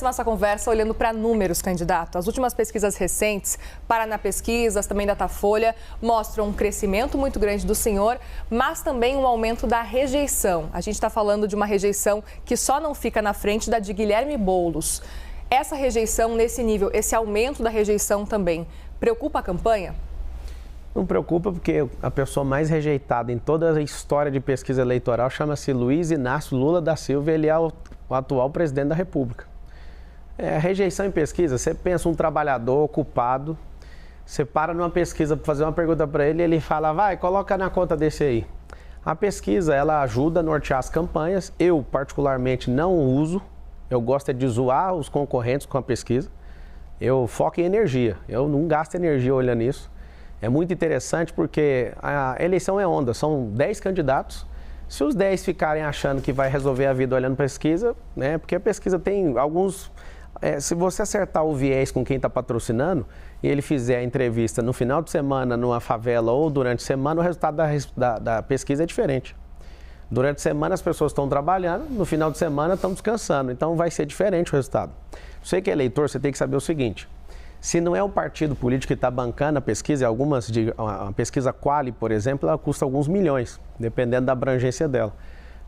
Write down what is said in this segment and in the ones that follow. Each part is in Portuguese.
Nossa conversa olhando para números, candidato. As últimas pesquisas recentes, Paraná Pesquisas, também Datafolha, mostram um crescimento muito grande do senhor, mas também um aumento da rejeição. A gente está falando de uma rejeição que só não fica na frente da de Guilherme Boulos. Essa rejeição nesse nível, esse aumento da rejeição também, preocupa a campanha? Não preocupa, porque a pessoa mais rejeitada em toda a história de pesquisa eleitoral chama-se Luiz Inácio Lula da Silva e ele é o atual presidente da República. Rejeição em pesquisa, você pensa um trabalhador ocupado, você para numa pesquisa para fazer uma pergunta para ele e ele fala, vai, coloca na conta desse aí. A pesquisa, ela ajuda a nortear as campanhas, eu particularmente não uso, eu gosto de zoar os concorrentes com a pesquisa, eu foco em energia, eu não gasto energia olhando isso. É muito interessante porque a eleição é onda, são 10 candidatos. Se os 10 ficarem achando que vai resolver a vida olhando pesquisa, né? Porque a pesquisa tem alguns... se você acertar o viés com quem está patrocinando e ele fizer a entrevista no final de semana numa favela ou durante a semana, o resultado da pesquisa é diferente. Durante a semana as pessoas estão trabalhando, no final de semana estão descansando, então vai ser diferente o resultado. Você que é eleitor, você tem que saber o seguinte, se não é um partido político que está bancando a pesquisa, a pesquisa Quali, por exemplo, ela custa alguns milhões, dependendo da abrangência dela.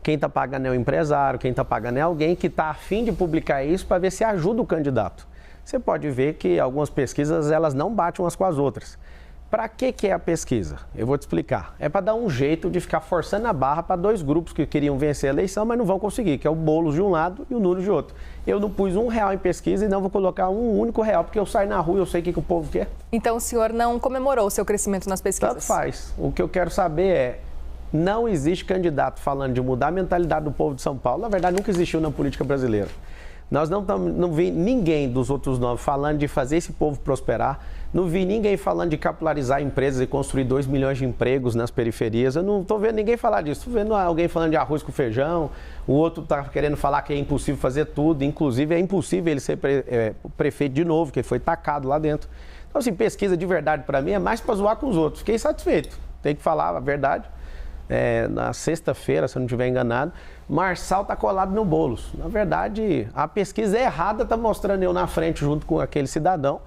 Quem está pagando é o empresário, quem está pagando é alguém que está a fim de publicar isso para ver se ajuda o candidato. Você pode ver que algumas pesquisas elas não batem umas com as outras. Para que é a pesquisa? Eu vou te explicar. É para dar um jeito de ficar forçando a barra para dois grupos que queriam vencer a eleição, mas não vão conseguir, que é o Boulos de um lado e o Nunes de outro. Eu não pus R$1 em pesquisa e não vou colocar um único real, porque eu saio na rua e eu sei o que o povo quer. Então o senhor não comemorou o seu crescimento nas pesquisas? Tanto faz. O que eu quero saber é, não existe candidato falando de mudar a mentalidade do povo de São Paulo. Na verdade, nunca existiu na política brasileira. Nós não vi ninguém dos outros 9 falando de fazer esse povo prosperar. Não vi ninguém falando de capitalizar empresas e construir 2 milhões de empregos nas periferias. Eu não estou vendo ninguém falar disso. Estou vendo alguém falando de arroz com feijão. O outro está querendo falar que é impossível fazer tudo. Inclusive, é impossível ele ser prefeito de novo, que ele foi tacado lá dentro. Então, assim, pesquisa de verdade para mim é mais para zoar com os outros. Fiquei satisfeito. Tem que falar a verdade. Na sexta-feira, se eu não estiver enganado, Marçal está colado no Boulos. Na verdade, a pesquisa errada está mostrando eu na frente junto com aquele cidadão.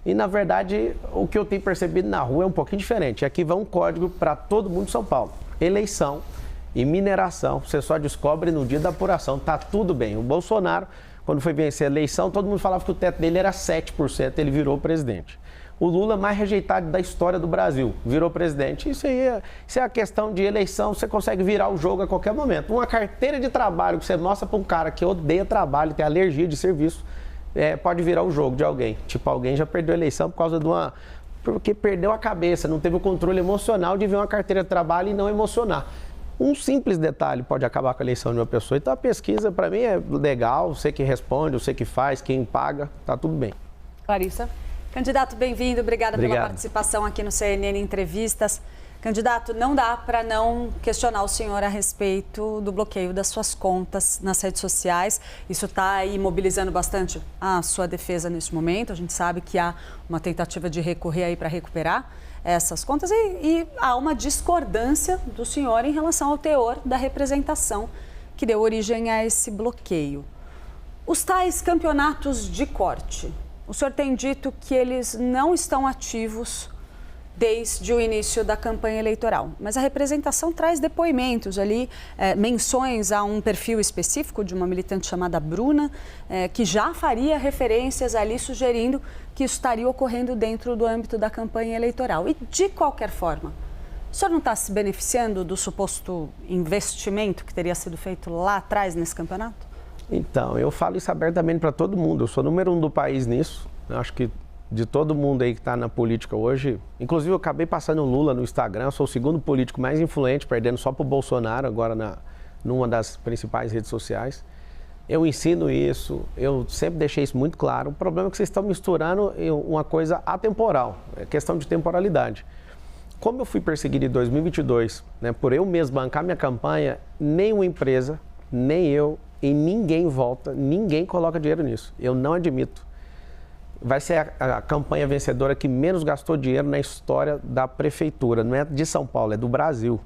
E, na verdade, o que eu tenho percebido na rua é um pouquinho diferente. Aqui vai um código para todo mundo de São Paulo. Eleição e mineração, você só descobre no dia da apuração. Tá tudo bem. O Bolsonaro, quando foi vencer a eleição, todo mundo falava que o teto dele era 7%, ele virou presidente. O Lula mais rejeitado da história do Brasil, virou presidente. Isso é a questão de eleição, você consegue virar o jogo a qualquer momento. Uma carteira de trabalho que você mostra para um cara que odeia trabalho, tem alergia de serviço, pode virar o jogo de alguém. Tipo, alguém já perdeu a eleição por causa porque perdeu a cabeça, não teve o controle emocional de ver uma carteira de trabalho e não emocionar. Um simples detalhe pode acabar com a eleição de uma pessoa. Então a pesquisa, para mim, é legal, você que responde, você que faz, quem paga, tá tudo bem. Clarissa? Candidato, bem-vindo. Obrigada pela participação aqui no CNN Entrevistas. Candidato, não dá para não questionar o senhor a respeito do bloqueio das suas contas nas redes sociais. Isso está aí mobilizando bastante a sua defesa neste momento. A gente sabe que há uma tentativa de recorrer aí para recuperar essas contas e há uma discordância do senhor em relação ao teor da representação que deu origem a esse bloqueio. Os tais campeonatos de corte. O senhor tem dito que eles não estão ativos desde o início da campanha eleitoral, mas a representação traz depoimentos ali, menções a um perfil específico de uma militante chamada Bruna, que já faria referências ali sugerindo que isso estaria ocorrendo dentro do âmbito da campanha eleitoral. E, de qualquer forma, o senhor não está se beneficiando do suposto investimento que teria sido feito lá atrás nesse campeonato? Então, eu falo isso abertamente para todo mundo. Eu sou número 1 do país nisso. Eu acho que de todo mundo aí que está na política hoje, inclusive eu acabei passando o Lula no Instagram, eu sou o segundo político mais influente, perdendo só para o Bolsonaro, agora numa das principais redes sociais. Eu ensino isso, eu sempre deixei isso muito claro. O problema é que vocês estão misturando uma coisa atemporal, é questão de temporalidade. Como eu fui perseguido em 2022, né, por eu mesmo bancar minha campanha, nenhuma empresa, nem eu, e ninguém volta, ninguém coloca dinheiro nisso. Eu não admito. Vai ser a campanha vencedora que menos gastou dinheiro na história da prefeitura. Não é de São Paulo, é do Brasil.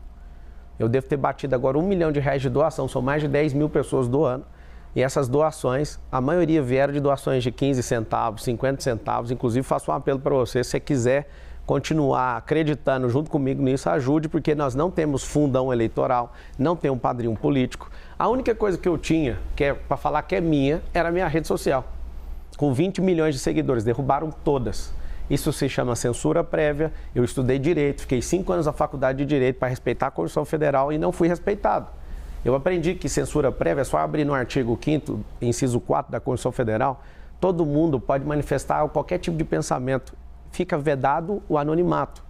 Eu devo ter batido agora R$1 milhão de doação, são mais de 10 mil pessoas doando. E essas doações, a maioria vieram de doações de 15 centavos, 50 centavos. Inclusive, faço um apelo para você, se você quiser continuar acreditando junto comigo nisso, ajude, porque nós não temos fundão eleitoral, não temos um padrinho político. A única coisa que eu tinha, que é para falar que é minha, era a minha rede social. Com 20 milhões de seguidores, derrubaram todas. Isso se chama censura prévia. Eu estudei Direito, fiquei 5 anos na faculdade de Direito para respeitar a Constituição Federal e não fui respeitado. Eu aprendi que censura prévia é só abrir no artigo 5º, inciso 4 da Constituição Federal. Todo mundo pode manifestar qualquer tipo de pensamento. Fica vedado o anonimato.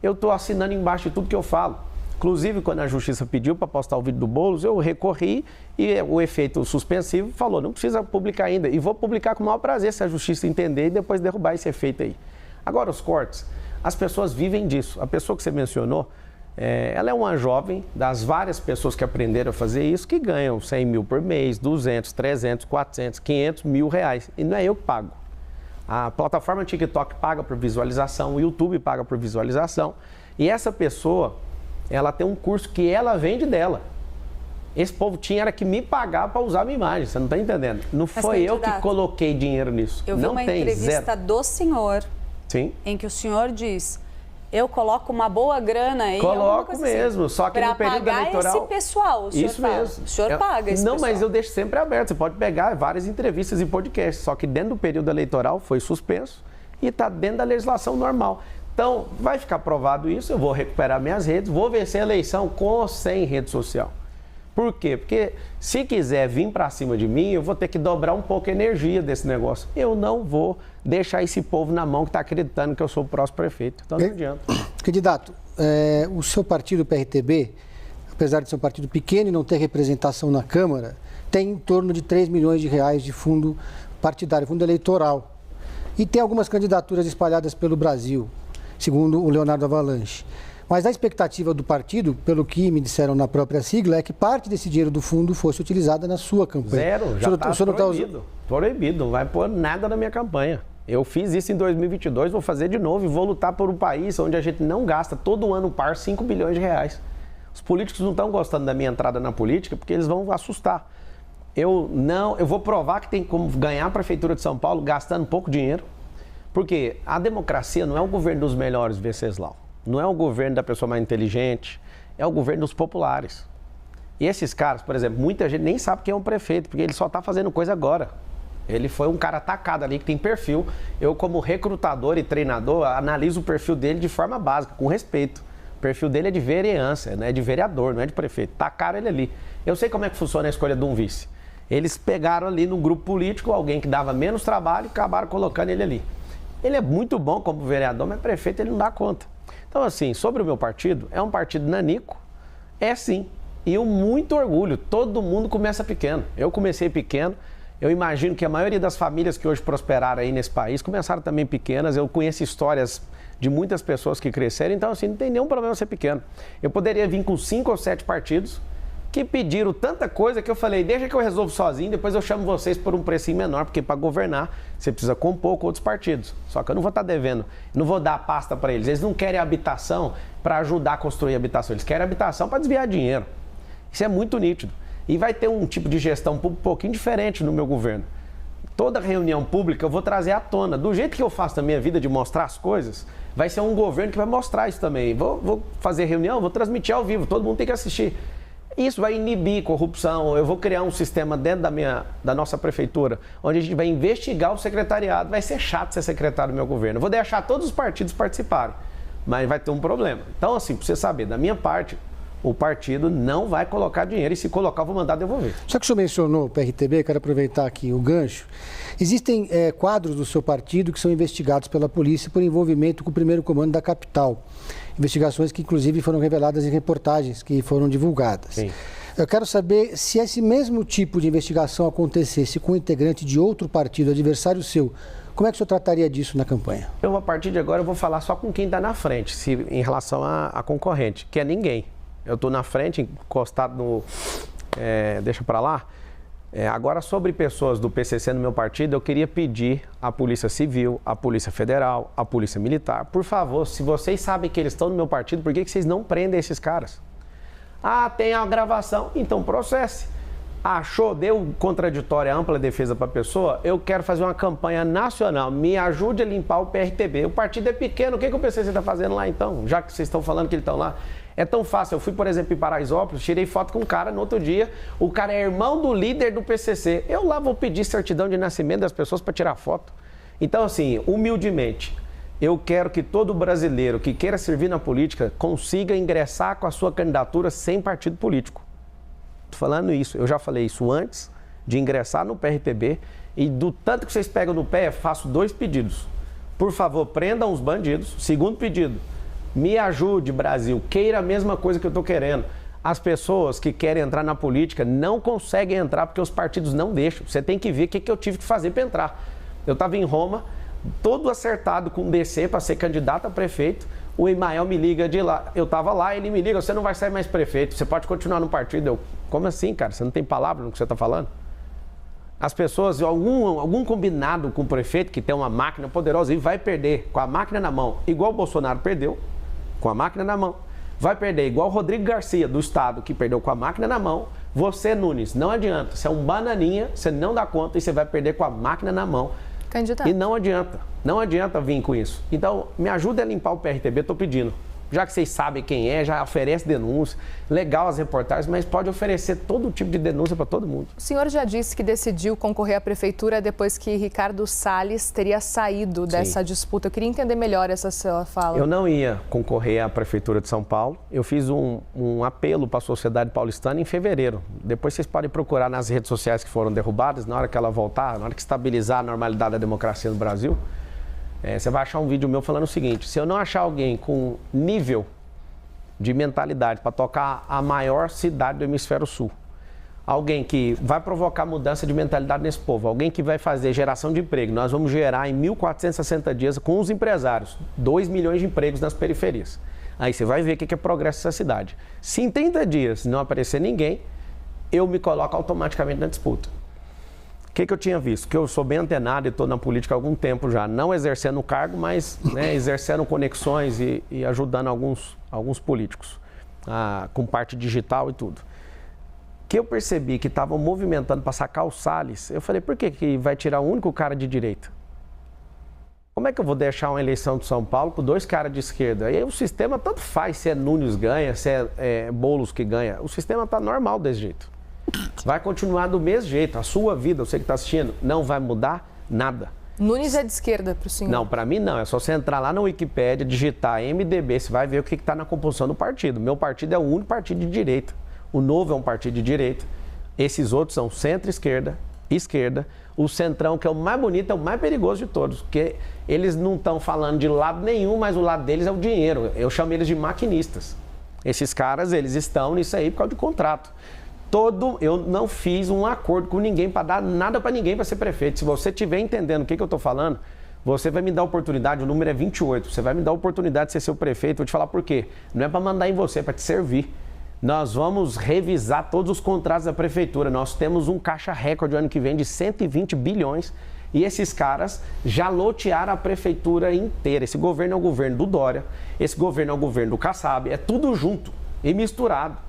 Eu estou assinando embaixo de tudo que eu falo. Inclusive, quando a Justiça pediu para postar o vídeo do Boulos, eu recorri e o efeito suspensivo falou, não precisa publicar ainda. E vou publicar com o maior prazer se a Justiça entender e depois derrubar esse efeito aí. Agora, os cortes. As pessoas vivem disso. A pessoa que você mencionou, ela é uma jovem das várias pessoas que aprenderam a fazer isso, que ganham 100 mil por mês, 200, 300, 400, 500 mil reais. E não é eu que pago. A plataforma TikTok paga por visualização, o YouTube paga por visualização. E essa pessoa, ela tem um curso que ela vende dela. Esse povo era que me pagar para usar a minha imagem, você não está entendendo? Não foi eu que coloquei dinheiro nisso. Eu vi uma entrevista do senhor, sim, em que o senhor diz... Eu coloco uma boa grana aí. Coloco mesmo, assim, só que no período eleitoral... Para pagar esse pessoal, o senhor isso fala. mesmo. O senhor paga esse pessoal. Não, mas eu deixo sempre aberto. Você pode pegar várias entrevistas e podcasts, só que dentro do período eleitoral foi suspenso e está dentro da legislação normal. Então, vai ficar provado isso, eu vou recuperar minhas redes, vou vencer a eleição com ou sem rede social. Por quê? Porque se quiser vir para cima de mim, eu vou ter que dobrar um pouco a energia desse negócio. Eu não vou deixar esse povo na mão que está acreditando que eu sou o próximo prefeito. Então não adianta. Candidato, o seu partido, o PRTB, apesar de ser um partido pequeno e não ter representação na Câmara, tem em torno de 3 milhões de reais de fundo partidário, fundo eleitoral. E tem algumas candidaturas espalhadas pelo Brasil, segundo o Leonardo Avalanche. Mas a expectativa do partido, pelo que me disseram na própria sigla, é que parte desse dinheiro do fundo fosse utilizada na sua campanha. Zero, já está proibido. Proibido, não vai pôr nada na minha campanha. Eu fiz isso em 2022, vou fazer de novo e vou lutar por um país onde a gente não gasta todo ano par 5 bilhões de reais. Os políticos não estão gostando da minha entrada na política porque eles vão assustar. Eu vou provar que tem como ganhar a Prefeitura de São Paulo gastando pouco dinheiro, porque a democracia não é o governo dos melhores, Venceslau. Não é o governo da pessoa mais inteligente, é o governo dos populares. E esses caras, por exemplo, muita gente nem sabe quem é um prefeito, porque ele só está fazendo coisa agora. Ele foi um cara atacado ali, que tem perfil. Eu, como recrutador e treinador, analiso o perfil dele de forma básica, com respeito. O perfil dele é de vereança, né? É de vereador, não é de prefeito. Tacaram ele ali. Eu sei como é que funciona a escolha de um vice. Eles pegaram ali no grupo político alguém que dava menos trabalho e acabaram colocando ele ali. Ele é muito bom como vereador, mas prefeito ele não dá conta. Então, assim, sobre o meu partido, é um partido nanico, é sim. E eu muito orgulho, todo mundo começa pequeno. Eu comecei pequeno, eu imagino que a maioria das famílias que hoje prosperaram aí nesse país começaram também pequenas. Eu conheço histórias de muitas pessoas que cresceram, então, assim, não tem nenhum problema ser pequeno. Eu poderia vir com 5 ou 7 partidos que pediram tanta coisa que eu falei, deixa que eu resolvo sozinho, depois eu chamo vocês por um precinho menor, porque para governar você precisa compor com outros partidos. Só que eu não vou estar devendo, não vou dar pasta para eles. Eles não querem habitação para ajudar a construir habitação, eles querem habitação para desviar dinheiro. Isso é muito nítido. E vai ter um tipo de gestão um pouquinho diferente no meu governo. Toda reunião pública eu vou trazer à tona. Do jeito que eu faço na minha vida de mostrar as coisas, vai ser um governo que vai mostrar isso também. Vou fazer reunião, vou transmitir ao vivo, todo mundo tem que assistir. Isso vai inibir corrupção. Eu vou criar um sistema dentro da nossa prefeitura, onde a gente vai investigar o secretariado. Vai ser chato ser secretário do meu governo. Eu vou deixar todos os partidos participarem, mas vai ter um problema. Então, assim, para você saber, da minha parte, o partido não vai colocar dinheiro e se colocar, eu vou mandar devolver. Só que o senhor mencionou o PRTB, quero aproveitar aqui o gancho. Existem quadros do seu partido que são investigados pela polícia por envolvimento com o primeiro comando da capital. Investigações que, inclusive, foram reveladas em reportagens que foram divulgadas. Sim. Eu quero saber se esse mesmo tipo de investigação acontecesse com um integrante de outro partido, adversário seu, como é que o senhor trataria disso na campanha? A partir de agora, eu vou falar só com quem está na frente, em relação a concorrente, que é ninguém. Eu estou na frente, encostado no... deixa para lá. Agora, sobre pessoas do PCC no meu partido, eu queria pedir à Polícia Civil, à Polícia Federal, à Polícia Militar, por favor, se vocês sabem que eles estão no meu partido, por que vocês não prendem esses caras? Ah, tem a gravação, então processe. Achou, deu contraditória, ampla defesa para a pessoa, eu quero fazer uma campanha nacional, me ajude a limpar o PRTB. O partido é pequeno, o que o PCC está fazendo lá então? Já que vocês estão falando que eles estão lá. É tão fácil, eu fui, por exemplo, em Paraisópolis, tirei foto com um cara no outro dia, o cara é irmão do líder do PCC. Eu lá vou pedir certidão de nascimento das pessoas para tirar foto. Então, assim, humildemente, eu quero que todo brasileiro que queira servir na política consiga ingressar com a sua candidatura sem partido político. Estou falando isso, eu já falei isso antes de ingressar no PRTB e do tanto que vocês pegam no pé, faço 2 pedidos. Por favor, prendam os bandidos. Segundo pedido, me ajude, Brasil, queira a mesma coisa que eu estou querendo. As pessoas que querem entrar na política não conseguem entrar porque os partidos não deixam. Você tem que ver o que eu tive que fazer para entrar. Eu estava em Roma, todo acertado com o DC para ser candidato a prefeito. O Emael me liga de lá, eu estava lá, ele me liga, você não vai ser mais prefeito, você pode continuar no partido. Eu, como assim, cara? Você não tem palavra no que você está falando? As pessoas, algum combinado com o prefeito que tem uma máquina poderosa e vai perder com a máquina na mão, igual o Bolsonaro perdeu, com a máquina na mão, vai perder igual o Rodrigo Garcia do Estado, que perdeu com a máquina na mão. Você, Nunes, não adianta, você é um bananinha, você não dá conta e você vai perder com a máquina na mão. Candidato. E não adianta vir com isso. Então, me ajuda a limpar o PRTB, estou pedindo. Já que vocês sabem quem é, já oferece denúncia, legal as reportagens, mas pode oferecer todo tipo de denúncia para todo mundo. O senhor já disse que decidiu concorrer à prefeitura depois que Ricardo Salles teria saído dessa disputa. Eu queria entender melhor essa sua fala. Eu não ia concorrer à prefeitura de São Paulo. Eu fiz um apelo para a sociedade paulistana em fevereiro. Depois vocês podem procurar nas redes sociais que foram derrubadas, na hora que ela voltar, na hora que estabilizar a normalidade da democracia no Brasil. Você vai achar um vídeo meu falando o seguinte: se eu não achar alguém com nível de mentalidade para tocar a maior cidade do hemisfério sul, alguém que vai provocar mudança de mentalidade nesse povo, alguém que vai fazer geração de emprego, nós vamos gerar em 1.460 dias com os empresários 2 milhões de empregos nas periferias. Aí você vai ver o que é progresso nessa cidade. Se em 30 dias não aparecer ninguém, eu me coloco automaticamente na disputa. O que eu tinha visto? Que eu sou bem antenado e estou na política há algum tempo já, não exercendo o cargo, mas exercendo conexões e ajudando alguns políticos, com parte digital e tudo. Que eu percebi que estavam movimentando para sacar o Salles, eu falei, por que vai tirar o único cara de direita? Como é que eu vou deixar uma eleição de São Paulo com 2 caras de esquerda? Aí o sistema tanto faz se é Nunes ganha, se é Boulos que ganha. O sistema está normal desse jeito. Vai continuar do mesmo jeito. A sua vida, você que está assistindo, não vai mudar nada. Nunes é de esquerda para o senhor? Não, para mim não. É só você entrar lá na Wikipédia, digitar MDB, você vai ver o que está na composição do partido. Meu partido é o único partido de direita. O Novo é um partido de direita. Esses outros são centro-esquerda, esquerda. O centrão, que é o mais bonito, é o mais perigoso de todos. Porque eles não estão falando de lado nenhum, mas o lado deles é o dinheiro. Eu chamo eles de maquinistas. Esses caras, eles estão nisso aí por causa de contrato. Eu não fiz um acordo com ninguém para dar nada para ninguém para ser prefeito. Se você estiver entendendo o que eu estou falando, você vai me dar oportunidade, o número é 28, você vai me dar a oportunidade de ser seu prefeito, vou te falar por quê. Não é para mandar em você, é para te servir. Nós vamos revisar todos os contratos da prefeitura. Nós temos um caixa recorde ano que vem de 120 bilhões e esses caras já lotearam a prefeitura inteira. Esse governo é o governo do Dória, esse governo é o governo do Kassab, é tudo junto e misturado.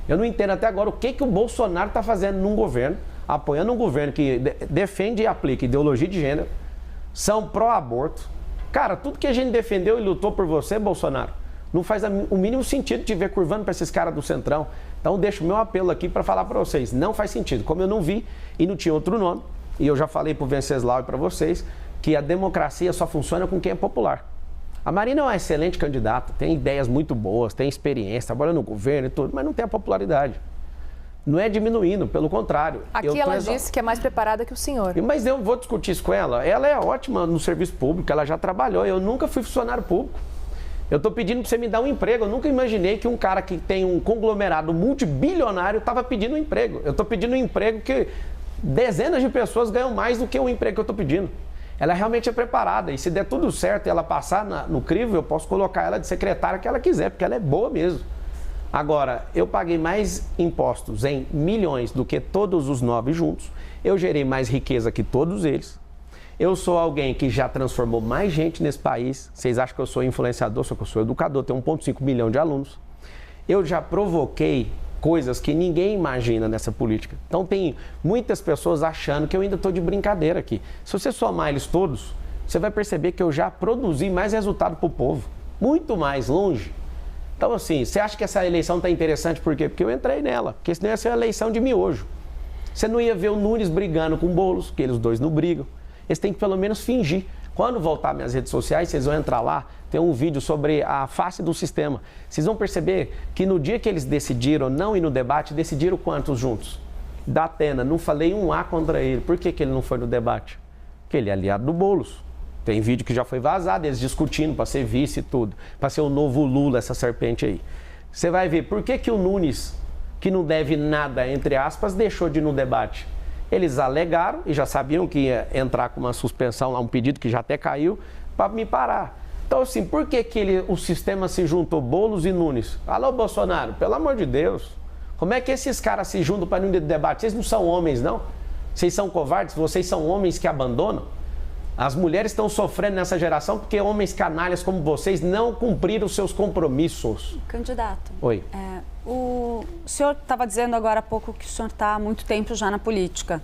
Eu não entendo até agora o que o Bolsonaro está fazendo num governo, apoiando um governo que defende e aplica ideologia de gênero, são pró-aborto. Cara, tudo que a gente defendeu e lutou por você, Bolsonaro, não faz o mínimo sentido te ver curvando para esses caras do Centrão. Então deixo o meu apelo aqui para falar para vocês, não faz sentido. Como eu não vi e não tinha outro nome, e eu já falei para o Venceslau e para vocês, que a democracia só funciona com quem é popular. A Marina é uma excelente candidata, tem ideias muito boas, tem experiência, trabalha no governo e tudo, mas não tem a popularidade. Não é diminuindo, pelo contrário. Aqui ela disse que é mais preparada que o senhor. Mas eu vou discutir isso com ela. Ela é ótima no serviço público, ela já trabalhou. Eu nunca fui funcionário público. Eu estou pedindo para você me dar um emprego. Eu nunca imaginei que um cara que tem um conglomerado multibilionário estava pedindo um emprego. Eu estou pedindo um emprego que dezenas de pessoas ganham mais do que o emprego que eu estou pedindo. Ela realmente é preparada e se der tudo certo e ela passar no crivo, eu posso colocar ela de secretária que ela quiser, porque ela é boa mesmo. Agora, eu paguei mais impostos em milhões do que todos os 9 juntos, eu gerei mais riqueza que todos eles, eu sou alguém que já transformou mais gente nesse país, vocês acham que eu sou influenciador, só que eu sou educador, tenho 1,5 milhão de alunos, eu já provoquei coisas que ninguém imagina nessa política. Então tem muitas pessoas achando que eu ainda estou de brincadeira aqui. Se você somar eles todos, você vai perceber que eu já produzi mais resultado para o povo, muito mais longe. Então assim, você acha que essa eleição está interessante por quê? Porque eu entrei nela, porque senão ia ser uma eleição de miojo. Você não ia ver o Nunes brigando com o Boulos, porque eles dois não brigam. Eles têm que pelo menos fingir. Quando voltar minhas redes sociais, vocês vão entrar lá, tem um vídeo sobre a face do sistema. Vocês vão perceber que no dia que eles decidiram não ir no debate, decidiram quantos juntos? Da Atena, não falei um A contra ele. Por que ele não foi no debate? Porque ele é aliado do Boulos. Tem vídeo que já foi vazado, eles discutindo para ser vice e tudo, para ser o novo Lula, essa serpente aí. Você vai ver por que o Nunes, que não deve nada, entre aspas, deixou de ir no debate. Eles alegaram e já sabiam que ia entrar com uma suspensão lá, um pedido que já até caiu, para me parar. Então, assim, por que o sistema se juntou, Boulos e Nunes? Alô, Bolsonaro, pelo amor de Deus, como é que esses caras se juntam para não ir no debate? Vocês não são homens, não? Vocês são covardes? Vocês são homens que abandonam? As mulheres estão sofrendo nessa geração porque homens canalhas como vocês não cumpriram seus compromissos. Candidato. Oi. O senhor estava dizendo agora há pouco que o senhor está há muito tempo já na política.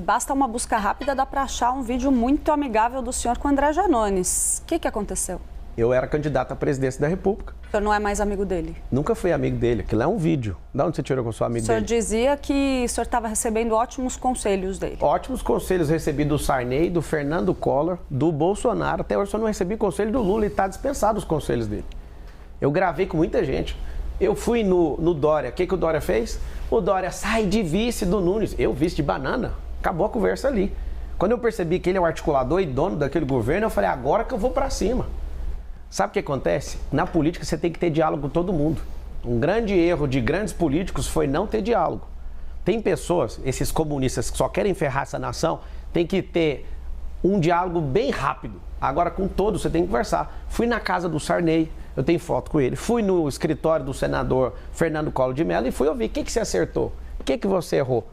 Basta uma busca rápida, dá para achar um vídeo muito amigável do senhor com o André Janones. O que aconteceu? Eu era candidato à presidência da República. O senhor não é mais amigo dele? Nunca fui amigo dele. Aquilo é um vídeo. De onde você tirou que eu sou amigo dele? O senhor dizia que o senhor estava recebendo ótimos conselhos dele. Ótimos conselhos recebi do Sarney, do Fernando Collor, do Bolsonaro. Até hoje eu só não recebi conselho do Lula e está dispensado os conselhos dele. Eu gravei com muita gente. Eu fui no Dória. O que o Dória fez? O Dória sai de vice do Nunes. Eu, vice de banana. Acabou a conversa ali. Quando eu percebi que ele é o articulador e dono daquele governo, eu falei, agora que eu vou para cima. Sabe o que acontece? Na política você tem que ter diálogo com todo mundo. Um grande erro de grandes políticos foi não ter diálogo. Tem pessoas, esses comunistas que só querem ferrar essa nação, tem que ter um diálogo bem rápido. Agora com todos você tem que conversar. Fui na casa do Sarney, eu tenho foto com ele. Fui no escritório do senador Fernando Collor de Mello e fui ouvir. O que você acertou? O que você errou?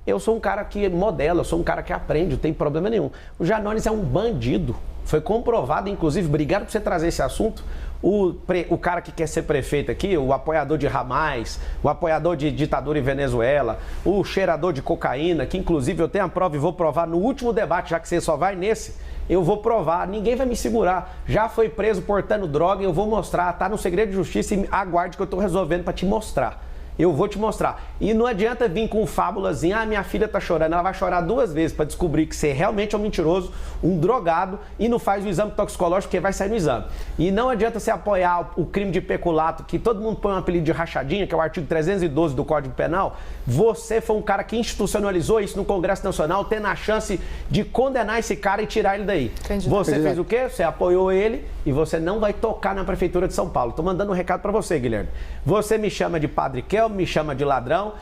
Eu sou um cara que modela, eu sou um cara que aprende, não tem problema nenhum. O Janones é um bandido. Foi comprovado, inclusive, obrigado por você trazer esse assunto, o cara que quer ser prefeito aqui, o apoiador de Hamas, o apoiador de ditadura em Venezuela, o cheirador de cocaína, que inclusive eu tenho a prova e vou provar no último debate, já que você só vai nesse, eu vou provar, ninguém vai me segurar. Já foi preso portando droga, eu vou mostrar, tá no segredo de justiça e aguarde que eu tô resolvendo para te mostrar. Eu vou te mostrar. E não adianta vir com fábulazinha, minha filha tá chorando. Ela vai chorar 2 vezes para descobrir que você realmente é um mentiroso, um drogado e não faz o exame toxicológico, porque vai sair no exame. E não adianta você apoiar o crime de peculato, que todo mundo põe um apelido de rachadinha, que é o artigo 312 do Código Penal. Você foi um cara que institucionalizou isso no Congresso Nacional, tendo a chance de condenar esse cara e tirar ele daí. Entendi. Você fez o quê? Você apoiou ele e você não vai tocar na Prefeitura de São Paulo. Tô mandando um recado para você, Guilherme. Você me chama de Padre Kel, me chama de ladrão,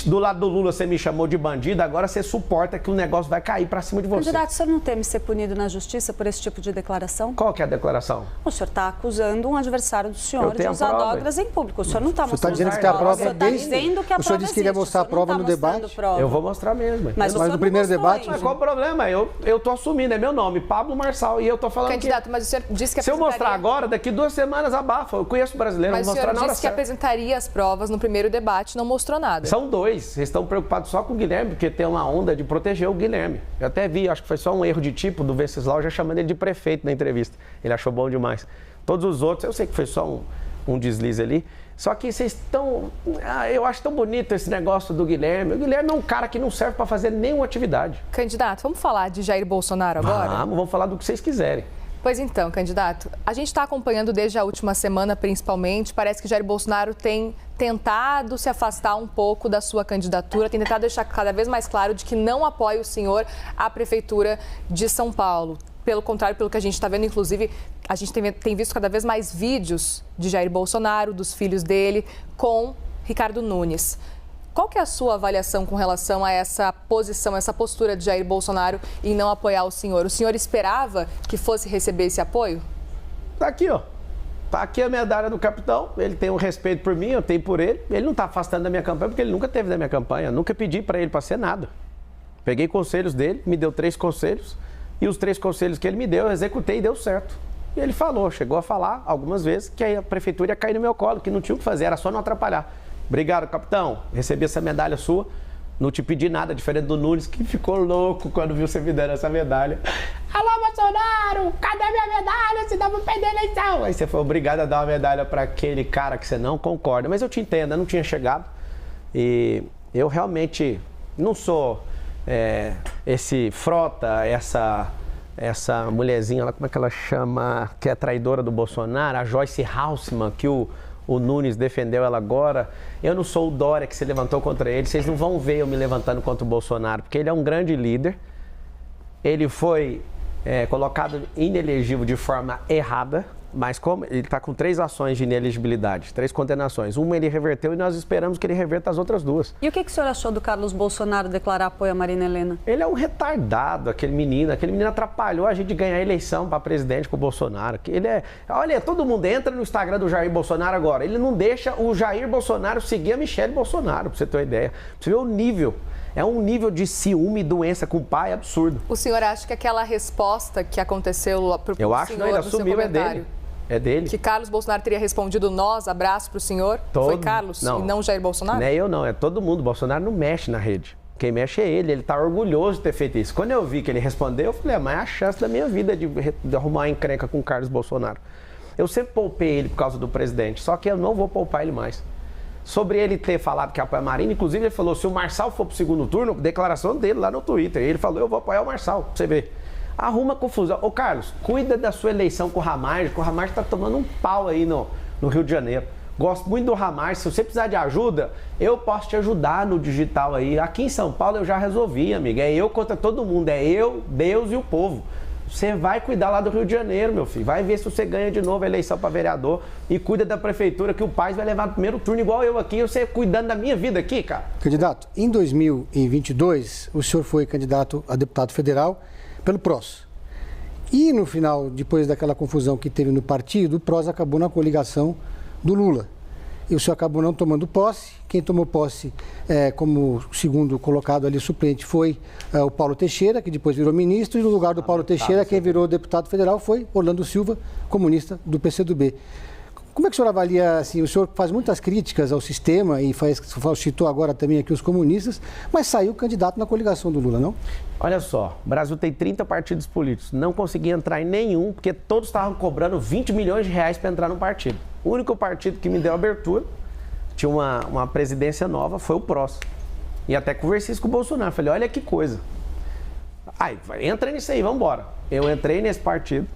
do lado do Lula você me chamou de bandido, agora você suporta que o negócio vai cair para cima de você. Candidato, o senhor não teme ser punido na justiça por esse tipo de declaração? Qual que é a declaração? O senhor está acusando um adversário do senhor de usar drogas em público. O senhor não está mostrando dizendo que a prova o senhor está dizendo que a prova O senhor disse que iria mostrar a prova no debate. Eu vou mostrar mesmo. Mas no primeiro debate... Mas qual o problema? Eu tô assumindo, é meu nome, Pablo Marçal, e eu tô falando Candidato, mas o senhor disse que se eu mostrar agora, daqui 2 semanas abafa. Eu conheço brasileiro, mas vou mostrar na hora certa. Mas o senhor disse que apresentaria as provas no primeiro debate, não mostrou nada. São 2. Vocês estão preocupados só com o Guilherme, porque tem uma onda de proteger o Guilherme. Eu até vi, acho que foi só um erro de tipo do Venceslau, já chamando ele de prefeito na entrevista. Ele achou bom demais. Todos os outros, eu sei que foi só um deslize ali. Só que vocês estão... eu acho tão bonito esse negócio do Guilherme. O Guilherme é um cara que não serve para fazer nenhuma atividade. Candidato, vamos falar de Jair Bolsonaro agora? Vamos falar do que vocês quiserem. Pois então, candidato, a gente está acompanhando desde a última semana, principalmente, parece que Jair Bolsonaro tem tentado se afastar um pouco da sua candidatura, tem tentado deixar cada vez mais claro de que não apoia o senhor à Prefeitura de São Paulo. Pelo contrário, pelo que a gente está vendo, inclusive, a gente tem visto cada vez mais vídeos de Jair Bolsonaro, dos filhos dele, com Ricardo Nunes. Qual que é a sua avaliação com relação a essa posição, essa postura de Jair Bolsonaro em não apoiar o senhor? O senhor esperava que fosse receber esse apoio? Tá aqui, ó. Tá aqui a medalha do capitão. Ele tem um respeito por mim, eu tenho por ele. Ele não tá afastando da minha campanha porque ele nunca teve da minha campanha. Eu nunca pedi para ele para ser nada. Peguei conselhos dele, me deu 3 conselhos. E os 3 conselhos que ele me deu, eu executei e deu certo. E ele chegou a falar algumas vezes que a prefeitura ia cair no meu colo, que não tinha o que fazer, era só não atrapalhar. Obrigado, capitão. Recebi essa medalha sua. Não te pedi nada, diferente do Nunes, que ficou louco quando viu você me dando essa medalha. Alô, Bolsonaro, cadê minha medalha? Você dá pra perder a eleição. Aí você foi obrigado a dar uma medalha para aquele cara que você não concorda. Mas eu te entendo, eu não tinha chegado. E eu realmente não sou esse Frota, essa mulherzinha lá, como é que ela chama, que é traidora do Bolsonaro, a Joyce Halseman, que o Nunes defendeu ela agora. Eu não sou o Dória que se levantou contra ele. Vocês não vão ver eu me levantando contra o Bolsonaro, porque ele é um grande líder. Ele foi colocado inelegível de forma errada, mas como ele está com 3 ações de inelegibilidade, 3 condenações. Uma ele reverteu e nós esperamos que ele reverta as outras 2. E o que o senhor achou do Carlos Bolsonaro declarar apoio a Marina Helena? Ele é um retardado, aquele menino atrapalhou a gente de ganhar a eleição para presidente com o Bolsonaro. Olha, todo mundo entra no Instagram do Jair Bolsonaro agora, ele não deixa o Jair Bolsonaro seguir a Michelle Bolsonaro, para você ter uma ideia. Pra você ver o nível. É um nível de ciúme e doença com o pai absurdo. O senhor acha que aquela resposta que aconteceu para o senhor, eu acho que ele assumiu, é dele. É dele. Que Carlos Bolsonaro teria respondido nós, abraço para o senhor? Foi Carlos e não Jair Bolsonaro? Não é eu não, é todo mundo. Bolsonaro não mexe na rede. Quem mexe é ele está orgulhoso de ter feito isso. Quando eu vi que ele respondeu, eu falei, mas é a chance da minha vida de arrumar uma encrenca com o Carlos Bolsonaro. Eu sempre poupei ele por causa do presidente, só que eu não vou poupar ele mais. Sobre ele ter falado que apoia a Marina, inclusive ele falou, se o Marçal for pro segundo turno, declaração dele lá no Twitter, ele falou, eu vou apoiar o Marçal, pra você ver. Arruma confusão. Ô Carlos, cuida da sua eleição com o Ramagem, que o Ramagem tá tomando um pau aí no Rio de Janeiro. Gosto muito do Ramagem, se você precisar de ajuda, eu posso te ajudar no digital aí. Aqui em São Paulo eu já resolvi, amiga, é eu contra todo mundo, é eu, Deus e o povo. Você vai cuidar lá do Rio de Janeiro, meu filho. Vai ver se você ganha de novo a eleição para vereador e cuida da prefeitura, que o Paes vai levar no primeiro turno igual eu aqui. Você cuidando da minha vida aqui, cara. Candidato, em 2022, o senhor foi candidato a deputado federal pelo PROS. E no final, depois daquela confusão que teve no partido, o PROS acabou na coligação do Lula. E o senhor acabou não tomando posse. Quem tomou posse como segundo colocado ali suplente foi o Paulo Teixeira, que depois virou ministro, e no lugar do Paulo Teixeira, quem virou deputado federal foi Orlando Silva, comunista do PCdoB. Como é que o senhor avalia, assim, o senhor faz muitas críticas ao sistema e citou agora também aqui os comunistas, mas saiu candidato na coligação do Lula, não? Olha só, o Brasil tem 30 partidos políticos, não consegui entrar em nenhum, porque todos estavam cobrando 20 milhões de reais para entrar no partido. O único partido que me deu abertura, tinha uma presidência nova, foi o PROS. E até conversei isso com o Bolsonaro, falei, olha que coisa. Entra nisso aí, vamos embora. Eu entrei nesse partido,